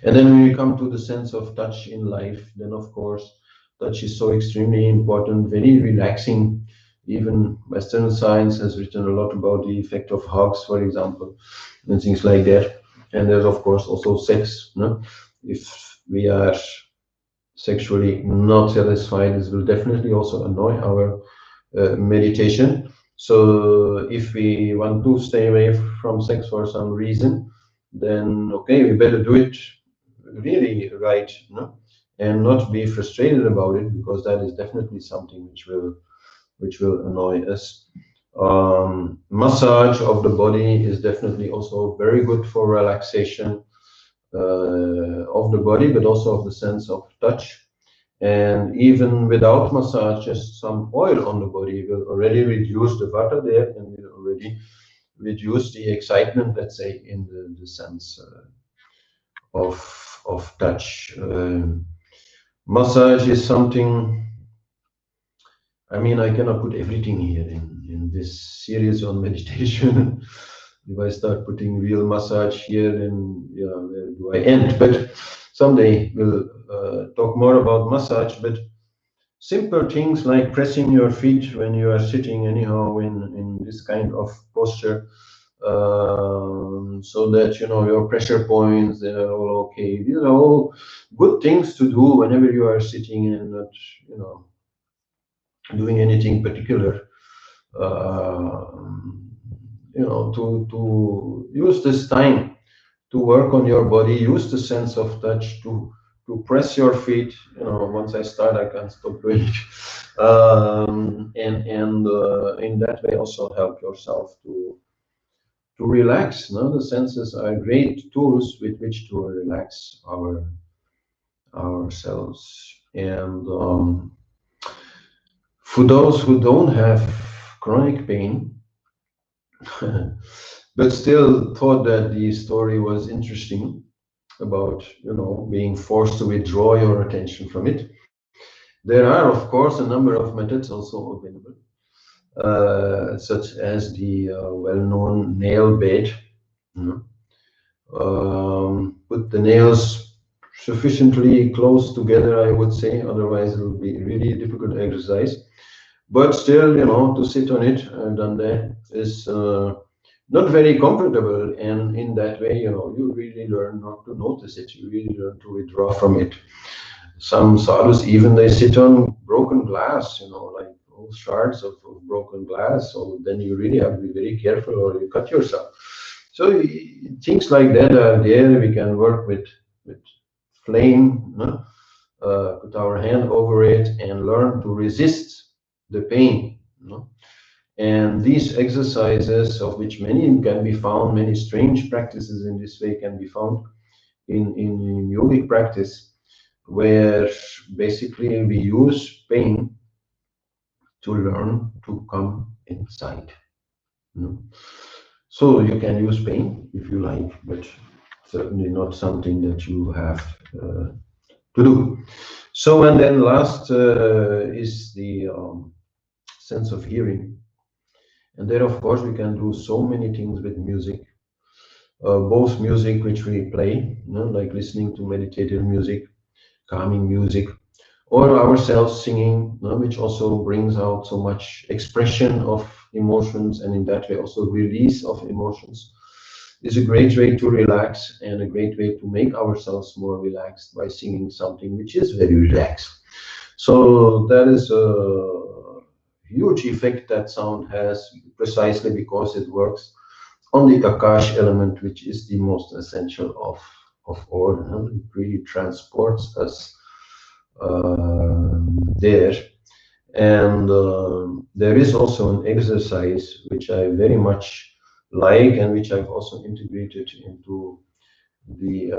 Speaker 1: And then when we come to the sense of touch in life, then of course, touch is so extremely important, very relaxing. Even Western science has written a lot about the effect of hugs, for example, and things like that. And there's of course also sex. No? If we are sexually not satisfied, this will definitely also annoy our meditation. So if we want to stay away from sex for some reason, then okay, we better do it really right, no? And not be frustrated about it, because that is definitely something which will annoy us. Massage of the body is definitely also very good for relaxation of the body, but also of the sense of touch. And even without massage, just some oil on the body will already reduce the vata there, and will already reduce the excitement, let's say, in the sense of touch. Massage is something, I mean, I cannot put everything here in this series on meditation. If I start putting real massage here, then yeah, where do I end? But someday we'll talk more about massage. But simple things like pressing your feet when you are sitting anyhow in this kind of posture, so that you know your pressure points, they are all okay. These are all good things to do whenever you are sitting and not, you know, doing anything particular. You know, to use this time to work on your body, use the sense of touch to press your feet. You know, once I start, I can't stop doing it. And in that way, also help yourself to relax. No, the senses are great tools with which to relax ourselves. And for those who don't have chronic pain, but still thought that the story was interesting about, you know, being forced to withdraw your attention from it, there are of course a number of methods also available, such as the well-known nail bed. You know. Put the nails sufficiently close together, I would say, otherwise it will be really difficult exercise. But still, you know, to sit on it, I've done that, is not very comfortable. And in that way, you know, you really learn not to notice it. You really learn to withdraw from it. Some sadhus, even they sit on broken glass, you know, like whole shards of broken glass. So then you really have to be very careful or you cut yourself. So things like that are there. We can work with flame, no? Put our hand over it and learn to resist the pain. No? And these exercises, of which many can be found, many strange practices in this way can be found in yogic practice, where basically we use pain to learn to come inside. No? So you can use pain if you like, but certainly not something that you have to do. So, and then last is the sense of hearing. And there, of course, we can do so many things with music, both music which we play, you know, like listening to meditative music, calming music, or ourselves singing, you know, which also brings out so much expression of emotions, and in that way also release of emotions, is a great way to relax and a great way to make ourselves more relaxed by singing something which is very relaxed. So that is a huge effect that sound has, precisely because it works on the Akash element, which is the most essential of all. You know? It really transports us there. And there is also an exercise which I very much like and which I've also integrated into the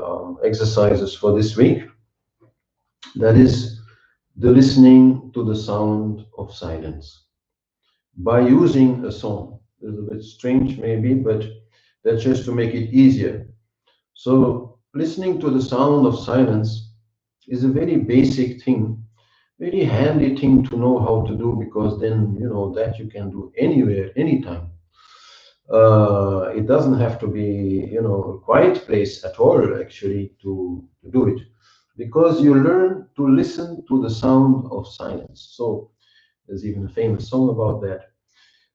Speaker 1: exercises for this week. That is the listening to the sound of silence by using a song. It's a bit strange, maybe, but that's just to make it easier. So, listening to the sound of silence is a very basic thing, very handy thing to know how to do, because then you know that you can do anywhere, anytime. It doesn't have to be, a quiet place at all, actually, to do it, because you learn to listen to the sound of silence. So, there's even a famous song about that.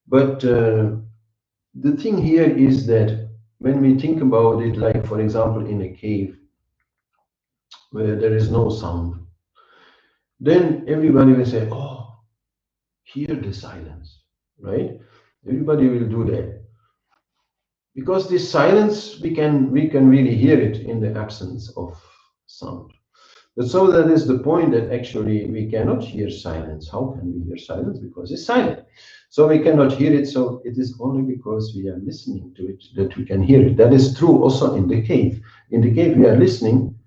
Speaker 1: But the thing here is that when we think about it, like for example, in a cave where there is no sound, then everybody will say, "Oh, hear the silence," right? Everybody will do that because this silence we can really hear it in the absence of sound. But so that is the point, that actually we cannot hear silence. How can we hear silence? Because it's silent. So we cannot hear it. So it is only because we are listening to it that we can hear it. That is true also in the cave. In the cave, we are listening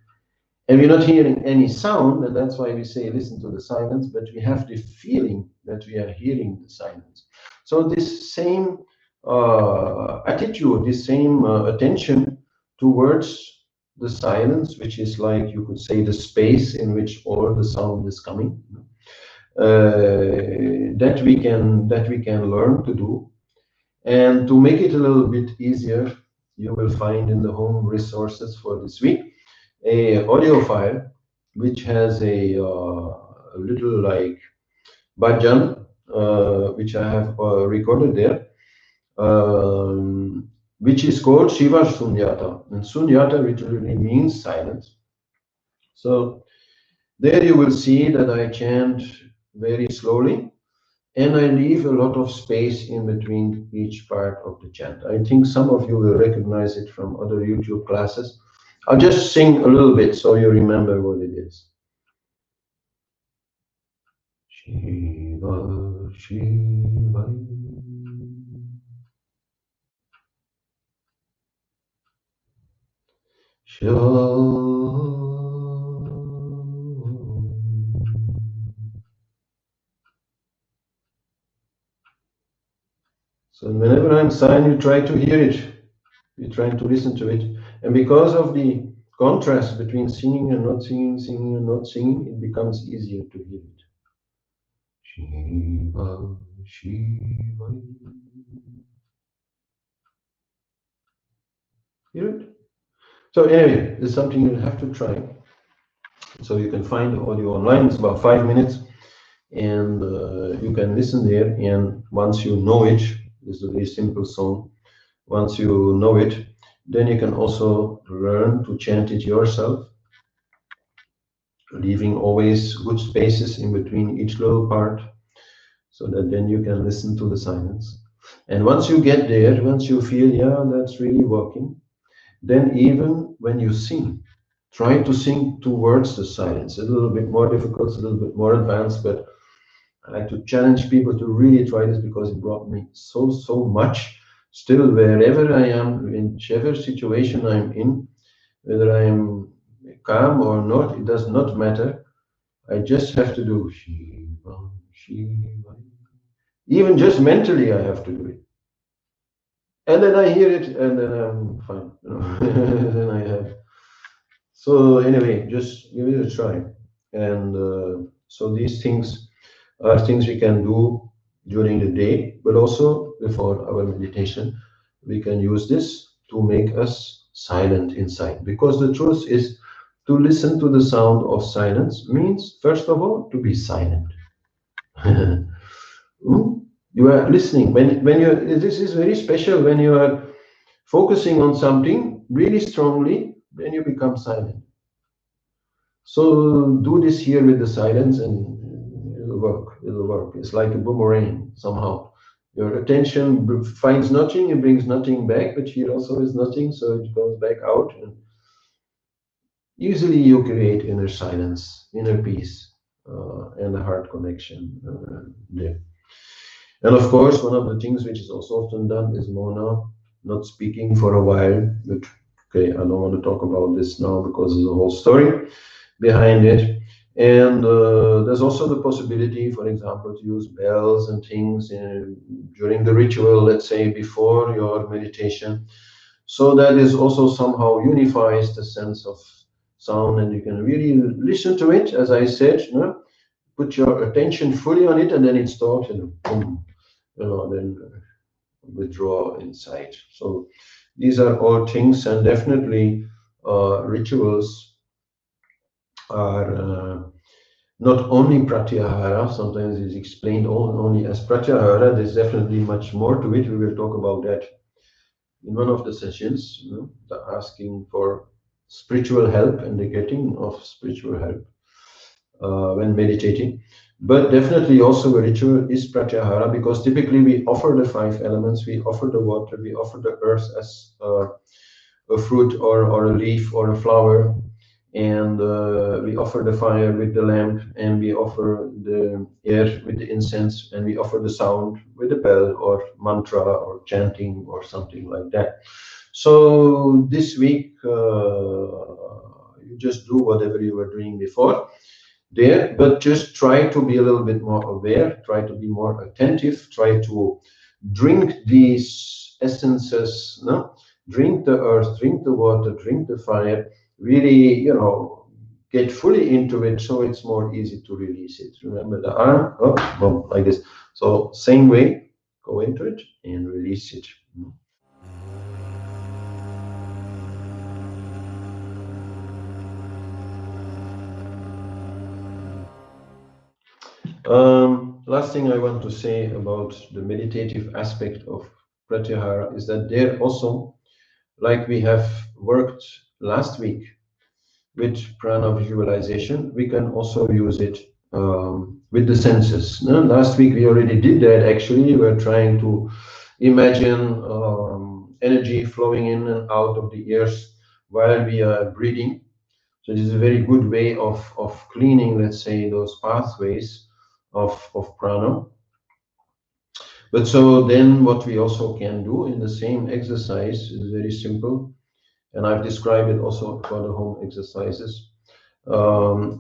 Speaker 1: and we're not hearing any sound. And that's why we say listen to the silence, but we have the feeling that we are hearing the silence. So this same attitude, this same attention towards the silence, which is like you could say the space in which all the sound is coming, that we can learn to do. And to make it a little bit easier, you will find in the home resources for this week a audio file which has a little like bhajan, which I have recorded there, which is called Shiva Sunyata. And Sunyata literally means silence. So there you will see that I chant very slowly and I leave a lot of space in between each part of the chant. I think some of you will recognize it from other YouTube classes. I'll just sing a little bit so you remember what it is. Shiva, Shiva. So whenever I'm silent, you try to hear it. You're trying to listen to it. And because of the contrast between singing and not singing, singing and not singing, it becomes easier to hear it. Shiva, Shiva. Hear it? So anyway, it's something you'll have to try. So you can find the audio online. It's about 5 minutes, and you can listen there. And once you know it, it's a very simple song. Once you know it, then you can also learn to chant it yourself, leaving always good spaces in between each little part, so that then you can listen to the silence. And once you get there, once you feel, yeah, that's really working, then even when you sing, try to sing towards the silence. A little bit more difficult, a little bit more advanced, but I like to challenge people to really try this because it brought me so much. Still, wherever I am, in whichever situation I'm in, whether I am calm or not, it does not matter. I just have to do Shiva, Shiva. Even just mentally, I have to do it. And then I hear it, and then I'm fine. Then I have. So anyway, just give it a try. And so these things are things we can do during the day, but also before our meditation. We can use this to make us silent inside. Because the truth is, to listen to the sound of silence means, first of all, to be silent. You are listening. When you this is very special when you are focusing on something really strongly, then you become silent. So do this here with the silence and it'll work. It'll work. It's like a boomerang somehow. Your attention finds nothing, it brings nothing back, but here also is nothing, so it goes back out. And usually you create inner silence, inner peace. and the heart connection there. And of course, one of the things which is also often done is Mona, not speaking for a while. But okay, I don't want to talk about this now because there's a whole story behind it. And there's also the possibility, for example, to use bells and things during the ritual, let's say before your meditation. So that is also somehow unifies the sense of sound, and you can really listen to it, as I said, you know, put your attention fully on it, and then it stops, and boom, you know, then withdraw inside. So these are all things, and definitely rituals are not only Pratyahara. Sometimes it's explained only as Pratyahara. There's definitely much more to it. We will talk about that in one of the sessions, you know, the asking for spiritual help and the getting of spiritual help when meditating. But definitely also a ritual is Pratyahara, because typically we offer the 5 elements, we offer the water, we offer the earth as a fruit or a leaf or a flower, and we offer the fire with the lamp, and we offer the air with the incense, and we offer the sound with the bell or mantra or chanting or something like that. So this week, you just do whatever you were doing before there, but just try to be a little bit more aware, try to be more attentive, try to drink these essences, no? Drink the earth, drink the water, drink the fire, really, you know, get fully into it so it's more easy to release it. Remember the arm, up, boom, like this. So same way, go into it and release it. Last thing I want to say about the meditative aspect of Pratyahara is that there also, like we have worked last week with prana visualization, we can also use it with the senses. No? Last week we already did that actually. We're trying to imagine energy flowing in and out of the ears while we are breathing. So this is a very good way of cleaning, let's say, those pathways of prana. But so then what we also can do in the same exercise is very simple, and I've described it also for the home exercises,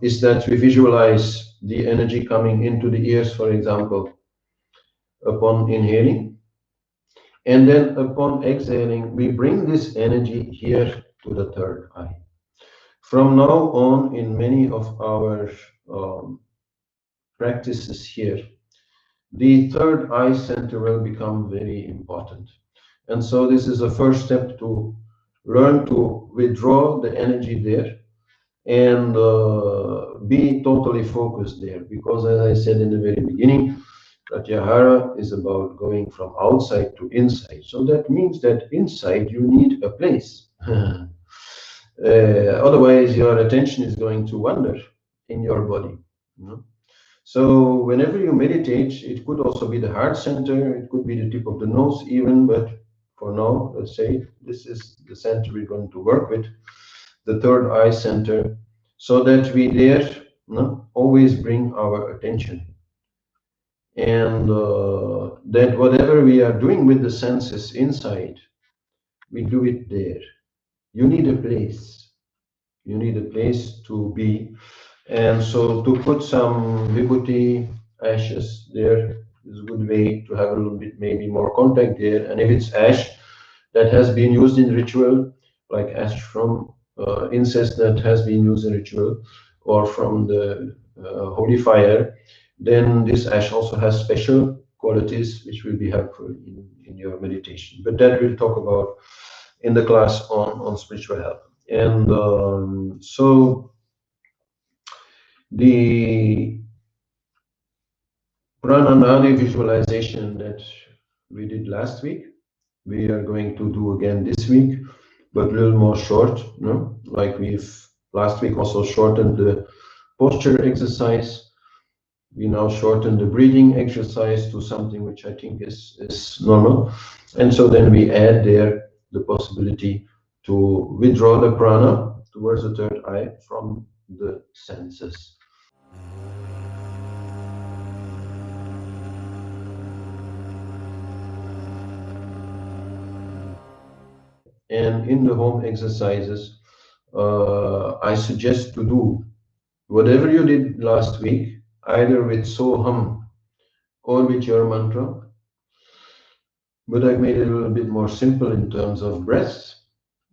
Speaker 1: is that we visualize the energy coming into the ears, for example, upon inhaling, and then upon exhaling, we bring this energy here to the third eye. From now on, in many of our practices here, the third eye center will become very important. And so this is the first step to learn to withdraw the energy there and be totally focused there. Because as I said in the very beginning, Pratyahara is about going from outside to inside. So that means that inside you need a place. Otherwise, your attention is going to wander in your body. You know? So whenever you meditate, it could also be the heart center, it could be the tip of the nose even, but for now, let's say this is the center we're going to work with, the third eye center, so that we there always bring our attention. And that whatever we are doing with the senses inside, we do it there. You need a place. You need a place to be. And so to put some vibhuti ashes there is a good way to have a little bit maybe more contact there. And if it's ash that has been used in ritual, like ash from incense that has been used in ritual, or from the holy fire, then this ash also has special qualities which will be helpful in your meditation. But that we'll talk about in the class on spiritual health. And so the prananadi visualization that we did last week, we are going to do again this week, but a little more short, no? Like we've last week also shortened the posture exercise. We now shorten the breathing exercise to something which I think is normal. And so then we add there the possibility to withdraw the prana towards the third eye from the senses. And in the home exercises, I suggest to do whatever you did last week, either with Soham or with your mantra, but I've made it a little bit more simple in terms of breaths,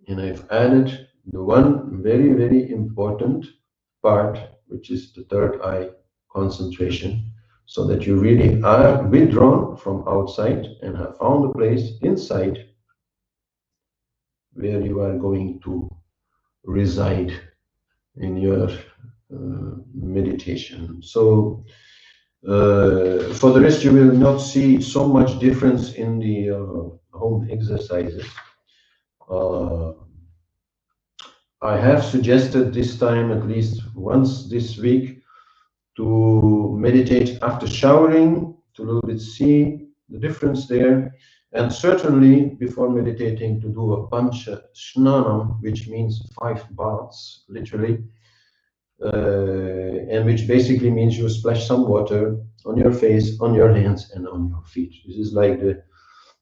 Speaker 1: and I've added the one very, very important part, which is the third eye concentration, so that you really are withdrawn from outside and have found a place inside where you are going to reside in your meditation. So for the rest, you will not see so much difference in the home exercises. I have suggested this time, at least once this week, to meditate after showering, to a little bit see the difference there, and certainly before meditating to do a pancha snanam, which means 5 baths, literally, and which basically means you splash some water on your face, on your hands, and on your feet. This is like the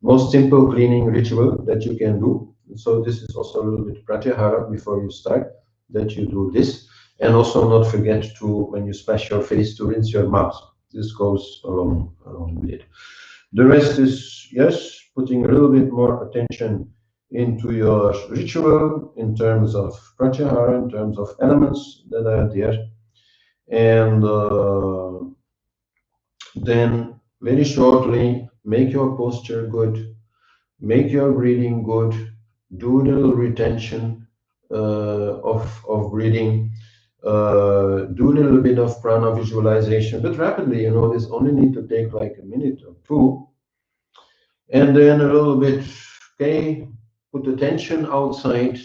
Speaker 1: most simple cleaning ritual that you can do. So this is also a little bit pratyahara before you start, that you do this. And also not forget to, when you splash your face, to rinse your mouth. This goes along with it. The rest is, yes, putting a little bit more attention into your ritual in terms of pratyahara, in terms of elements that are there. And then very shortly, make your posture good, make your breathing good, do a little retention of breathing, do a little bit of prana visualization, but rapidly, this only need to take like a minute or two. And then a little bit, okay, put attention outside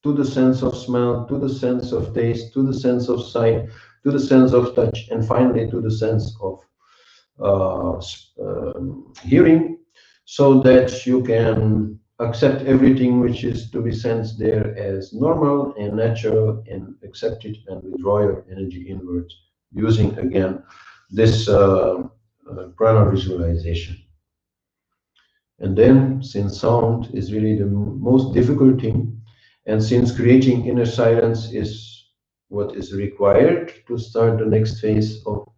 Speaker 1: to the sense of smell, to the sense of taste, to the sense of sight, to the sense of touch, and finally to the sense of hearing, so that you can accept everything which is to be sensed there as normal and natural, and accept it and withdraw your energy inward using again this prana visualization. And then, since sound is really the most difficult thing, and since creating inner silence is what is required to start the next phase of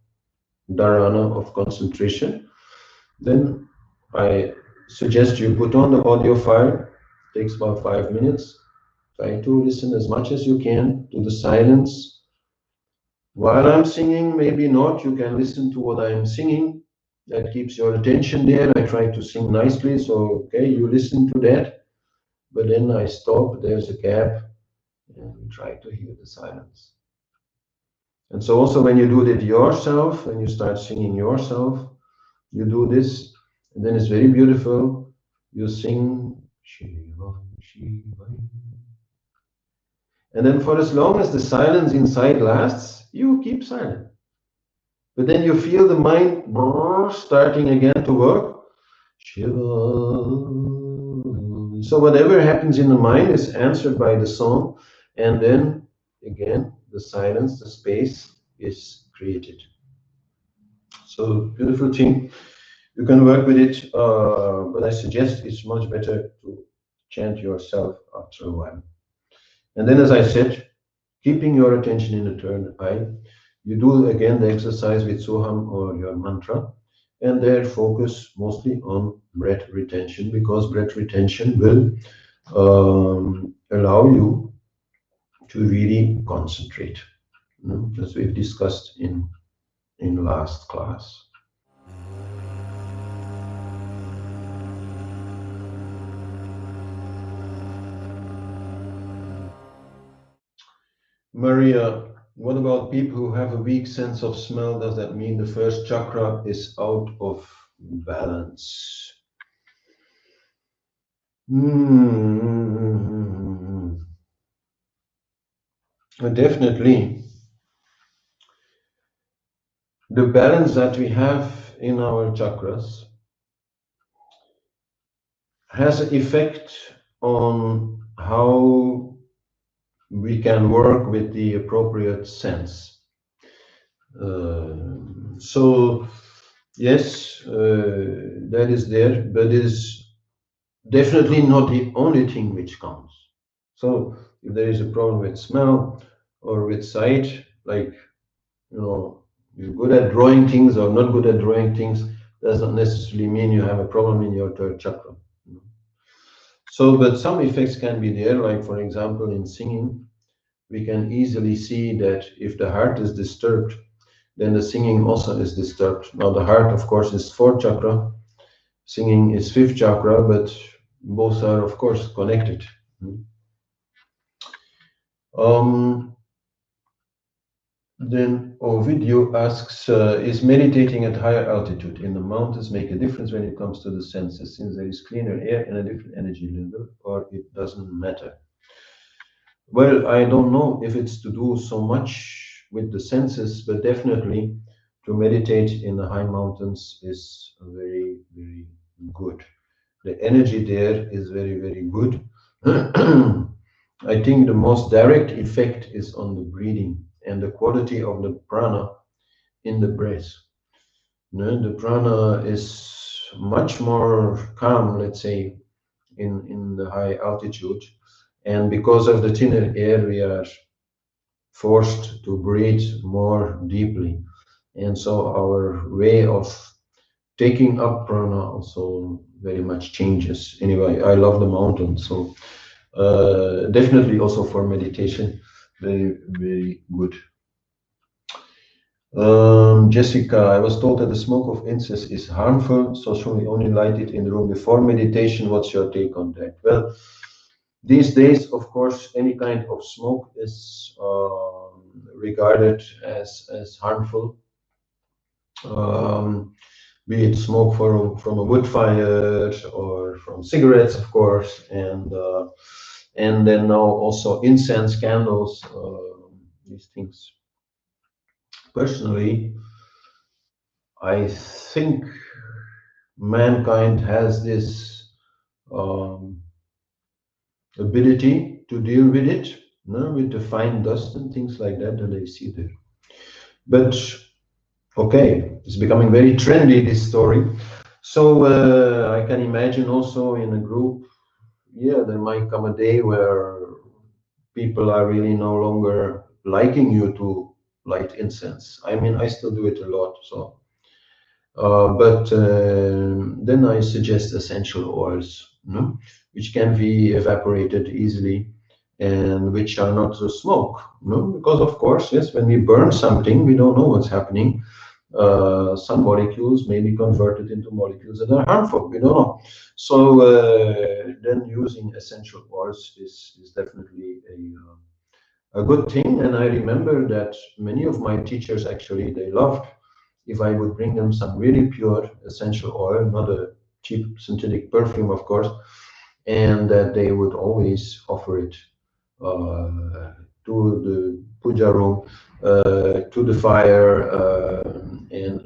Speaker 1: dharana, of concentration, then I suggest you put on the audio file. It takes about 5 minutes. Try to listen as much as you can to the silence. While I'm singing, maybe not, you can listen to what I'm singing. That keeps your attention there. I try to sing nicely, so okay, you listen to that. But then I stop, there's a gap, and we try to hear the silence. And so also when you do that yourself, when you start singing yourself, you do this, and then it's very beautiful. You sing Shiva, Shiva. And then for as long as the silence inside lasts, you keep silent. But then you feel the mind starting again to work. Shiva. So whatever happens in the mind is answered by the song, and then again the silence, the space is created. So beautiful thing. You can work with it, but I suggest it's much better to chant yourself after a while. And then, as I said, keeping your attention in the third eye, you do again the exercise with Soham or your mantra, and there focus mostly on breath retention, because breath retention will allow you to really concentrate, as we've discussed in last class. Maria, what about people who have a weak sense of smell? Does that mean the first chakra is out of balance? Definitely. The balance that we have in our chakras has an effect on how we can work with the appropriate sense. So yes, that is there, but definitely not the only thing which counts. So if there is a problem with smell or with sight, like, you know, you're good at drawing things or not good at drawing things, doesn't necessarily mean you have a problem in your third chakra. So, but some effects can be there, like for example, in singing, we can easily see that if the heart is disturbed, then the singing also is disturbed. Now, the heart, of course, is fourth chakra, singing is fifth chakra, but both are, of course, connected. Then Ovidio asks, is meditating at higher altitude in the mountains make a difference when it comes to the senses, since there is cleaner air and a different energy level, or it doesn't matter? Well, I don't know if it's to do so much with the senses, but definitely to meditate in the high mountains is very, very good. The energy there is very, very good. I think the most direct effect is on the breathing and the quality of the prana in the breath. No, the prana is much more calm, let's say, in the high altitude. And because of the thinner air, we are forced to breathe more deeply. And so our way of taking up prana also very much changes. Anyway, I love the mountains, so definitely also for meditation, very, very good. Jessica, I was told that the smoke of incense is harmful, so should we only light it in the room before meditation? What's your take on that? Well, these days, of course, any kind of smoke is regarded as harmful. Be it smoke from a wood fire or from cigarettes, of course, and then now also incense, candles, these things. Personally, I think mankind has this ability to deal with it, no, with the fine dust and things like that that they see there. But okay, it's becoming very trendy, this story. So I can imagine also in a group, yeah, there might come a day where people are really no longer liking you to light incense. I mean, I still do it a lot, so. But then I suggest essential oils, no? Which can be evaporated easily and which are not smoke, no? Because of course, yes, when we burn something, we don't know what's happening. Some molecules may be converted into molecules that are harmful. We don't know. So then using essential oils is definitely a good thing. And I remember that many of my teachers actually they loved if I would bring them some really pure essential oil, not a cheap synthetic perfume, of course, and that they would always offer it to the puja room, to the fire, and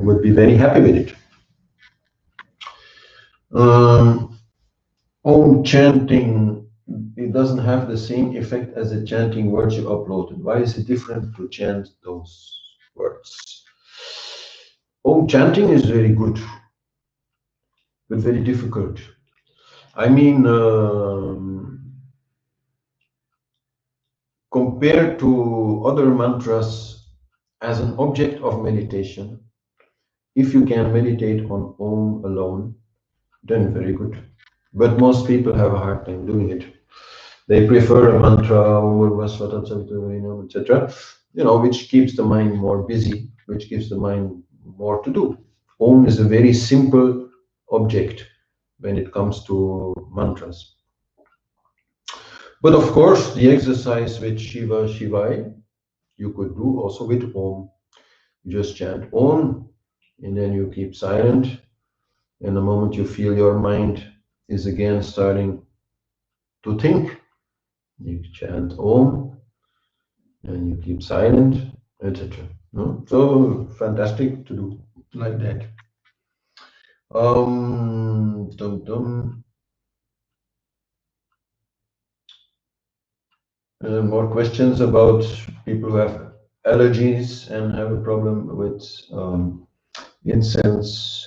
Speaker 1: would be very happy with it. Om chanting, it doesn't have the same effect as the chanting words you uploaded. Why is it different to chant those words? Om chanting is very good, but very difficult. I mean, compared to other mantras as an object of meditation, if you can meditate on Om alone, then very good. But most people have a hard time doing it. They prefer a mantra, etc., which keeps the mind more busy, which gives the mind more to do. Om is a very simple object when it comes to mantras. But of course, the exercise with Shiva, Shivai, you could do also with Om. You just chant Om, and then you keep silent. And the moment you feel your mind is again starting to think, you chant Om, and you keep silent, etc. No? So fantastic to do like that. More questions about people who have allergies and have a problem with incense.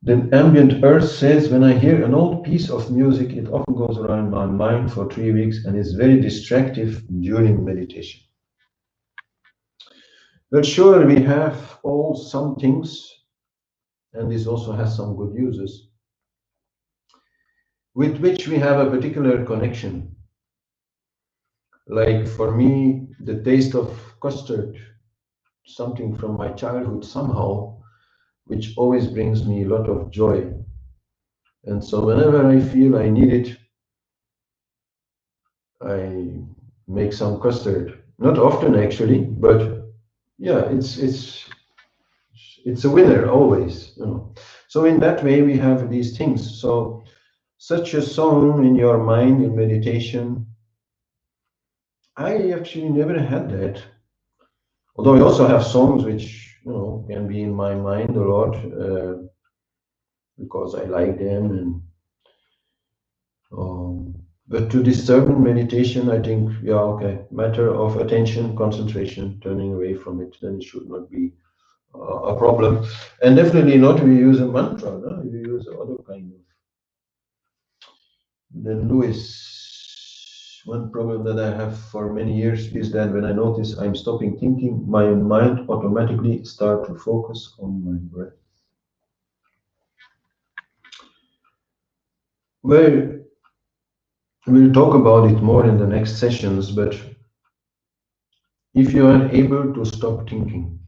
Speaker 1: Then Ambient Earth says, when I hear an old piece of music, it often goes around my mind for 3 weeks and is very distractive during meditation. But sure, we have all some things, and this also has some good uses, with which we have a particular connection. Like for me, the taste of custard, something from my childhood somehow, which always brings me a lot of joy. And so whenever I feel I need it, I make some custard. Not often actually, but yeah, it's a winner always, you know. So in that way we have these things. So such a song in your mind in meditation, I actually never had that. Although I also have songs which, you know, can be in my mind a lot because I like them. And but to disturb in meditation, I think, yeah, okay, matter of attention, concentration, turning away from it, then it should not be a problem. And definitely not we use a mantra, no? We use other kind of. Then Louis, one problem that I have for many years is that when I notice I'm stopping thinking, my mind automatically start to focus on my breath. Well, we'll talk about it more in the next sessions, but if you are able to stop thinking,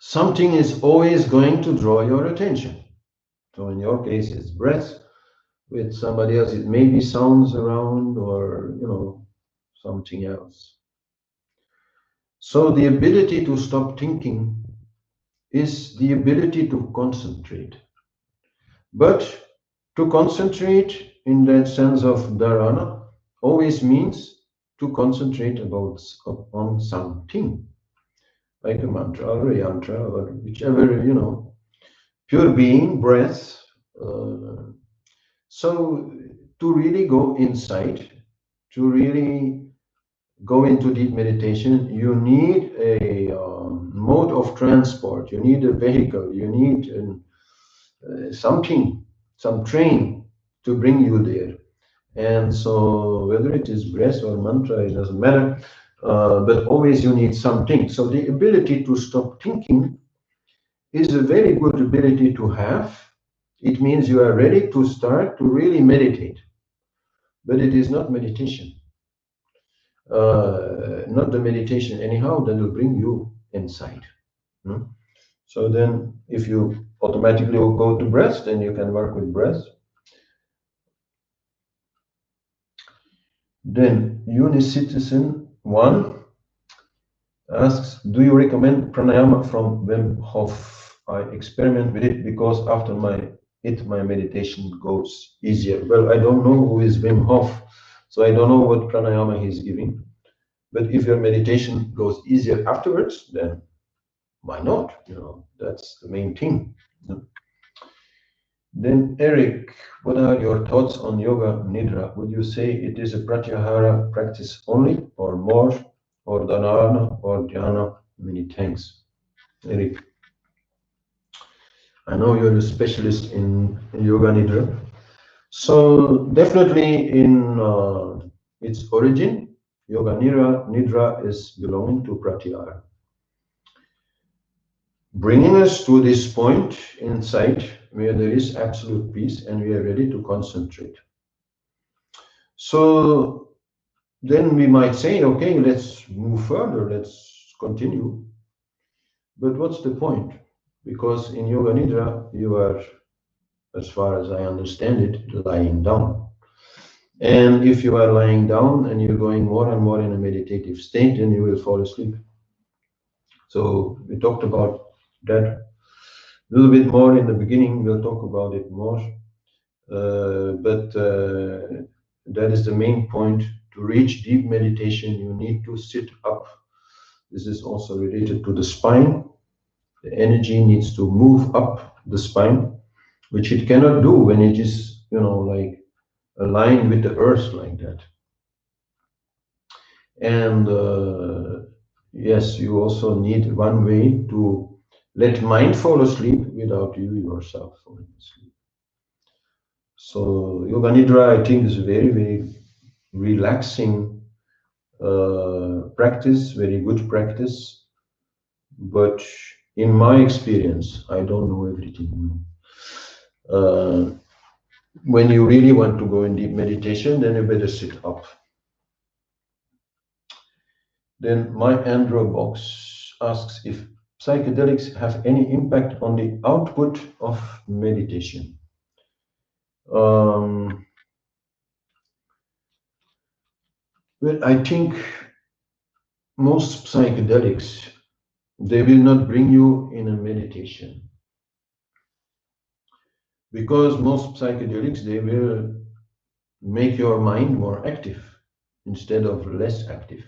Speaker 1: something is always going to draw your attention. So in your case, it's breath. With somebody else, it may be sounds around or, you know, something else. So the ability to stop thinking is the ability to concentrate. But to concentrate in that sense of dharana always means to concentrate on something, like a mantra or a yantra or whichever, you know, pure being, breath. So to really go inside, to really go into deep meditation, you need a mode of transport, you need a vehicle, you need something, some train to bring you there. And so whether it is breath or mantra, it doesn't matter, but always you need something. So the ability to stop thinking is a very good ability to have. It means you are ready to start to really meditate, but it is not meditation. Not the meditation anyhow that will bring you inside. Hmm? So then if you automatically go to breath, then you can work with breath. Then Unicitizen 1 asks, do you recommend pranayama from Wim Hof? I experiment with it because after my meditation goes easier. Well, I don't know who is Wim Hof, so I don't know what pranayama he's giving. But if your meditation goes easier afterwards, then why not? You know, that's the main thing. Then Eric, what are your thoughts on yoga nidra? Would you say it is a pratyahara practice only, or more, or dharana, or dhyana? Many thanks, Eric. I know you're a specialist in yoga nidra. So definitely in its origin, yoga nidra is belonging to pratyahara, bringing us to this point inside where there is absolute peace and we are ready to concentrate. So then we might say, okay, let's move further, let's continue. But what's the point? Because in yoga nidra, you are, as far as I understand it, lying down. And if you are lying down and you're going more and more in a meditative state, then you will fall asleep. So we talked about that a little bit more in the beginning. We'll talk about it more. But that is the main point. To reach deep meditation, you need to sit up. This is also related to the spine. The energy needs to move up the spine, which it cannot do when it is, you know, like aligned with the earth like that. And yes, you also need one way to let mind fall asleep without you yourself falling asleep. So Yoga Nidra, I think, is a very, very relaxing practice, very good practice. But in my experience, I don't know everything. When you really want to go in deep meditation, then you better sit up. Then my Andro box asks if psychedelics have any impact on the output of meditation. Well, I think most psychedelics, they will not bring you in a meditation, because most psychedelics, they will make your mind more active instead of less active.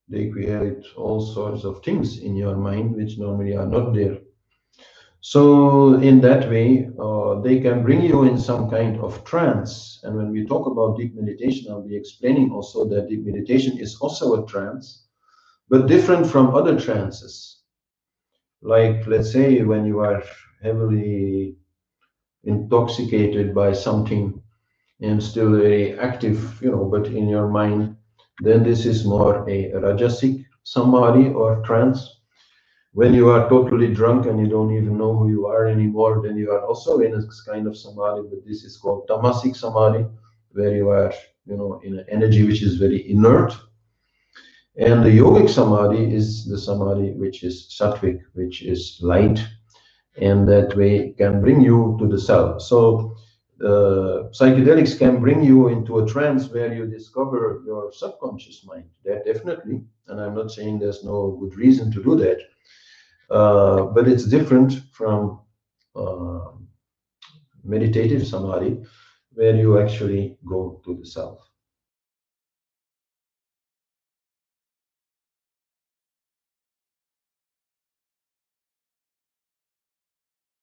Speaker 1: They create all sorts of things in your mind which normally are not there. So in that way, they can bring you in some kind of trance. And when we talk about deep meditation, I'll be explaining also that deep meditation is also a trance, but different from other trances. Like, let's say, when you are heavily intoxicated by something and still very active, but in your mind, then this is more a rajasic samadhi or trance. When you are totally drunk and you don't even know who you are anymore, then you are also in a kind of samadhi, but this is called tamasic samadhi, where you are, in an energy which is very inert. And the yogic samadhi is the samadhi which is sattvic, which is light, and that way can bring you to the self. So psychedelics can bring you into a trance where you discover your subconscious mind. That definitely, and I'm not saying there's no good reason to do that, but it's different from meditative samadhi, where you actually go to the self.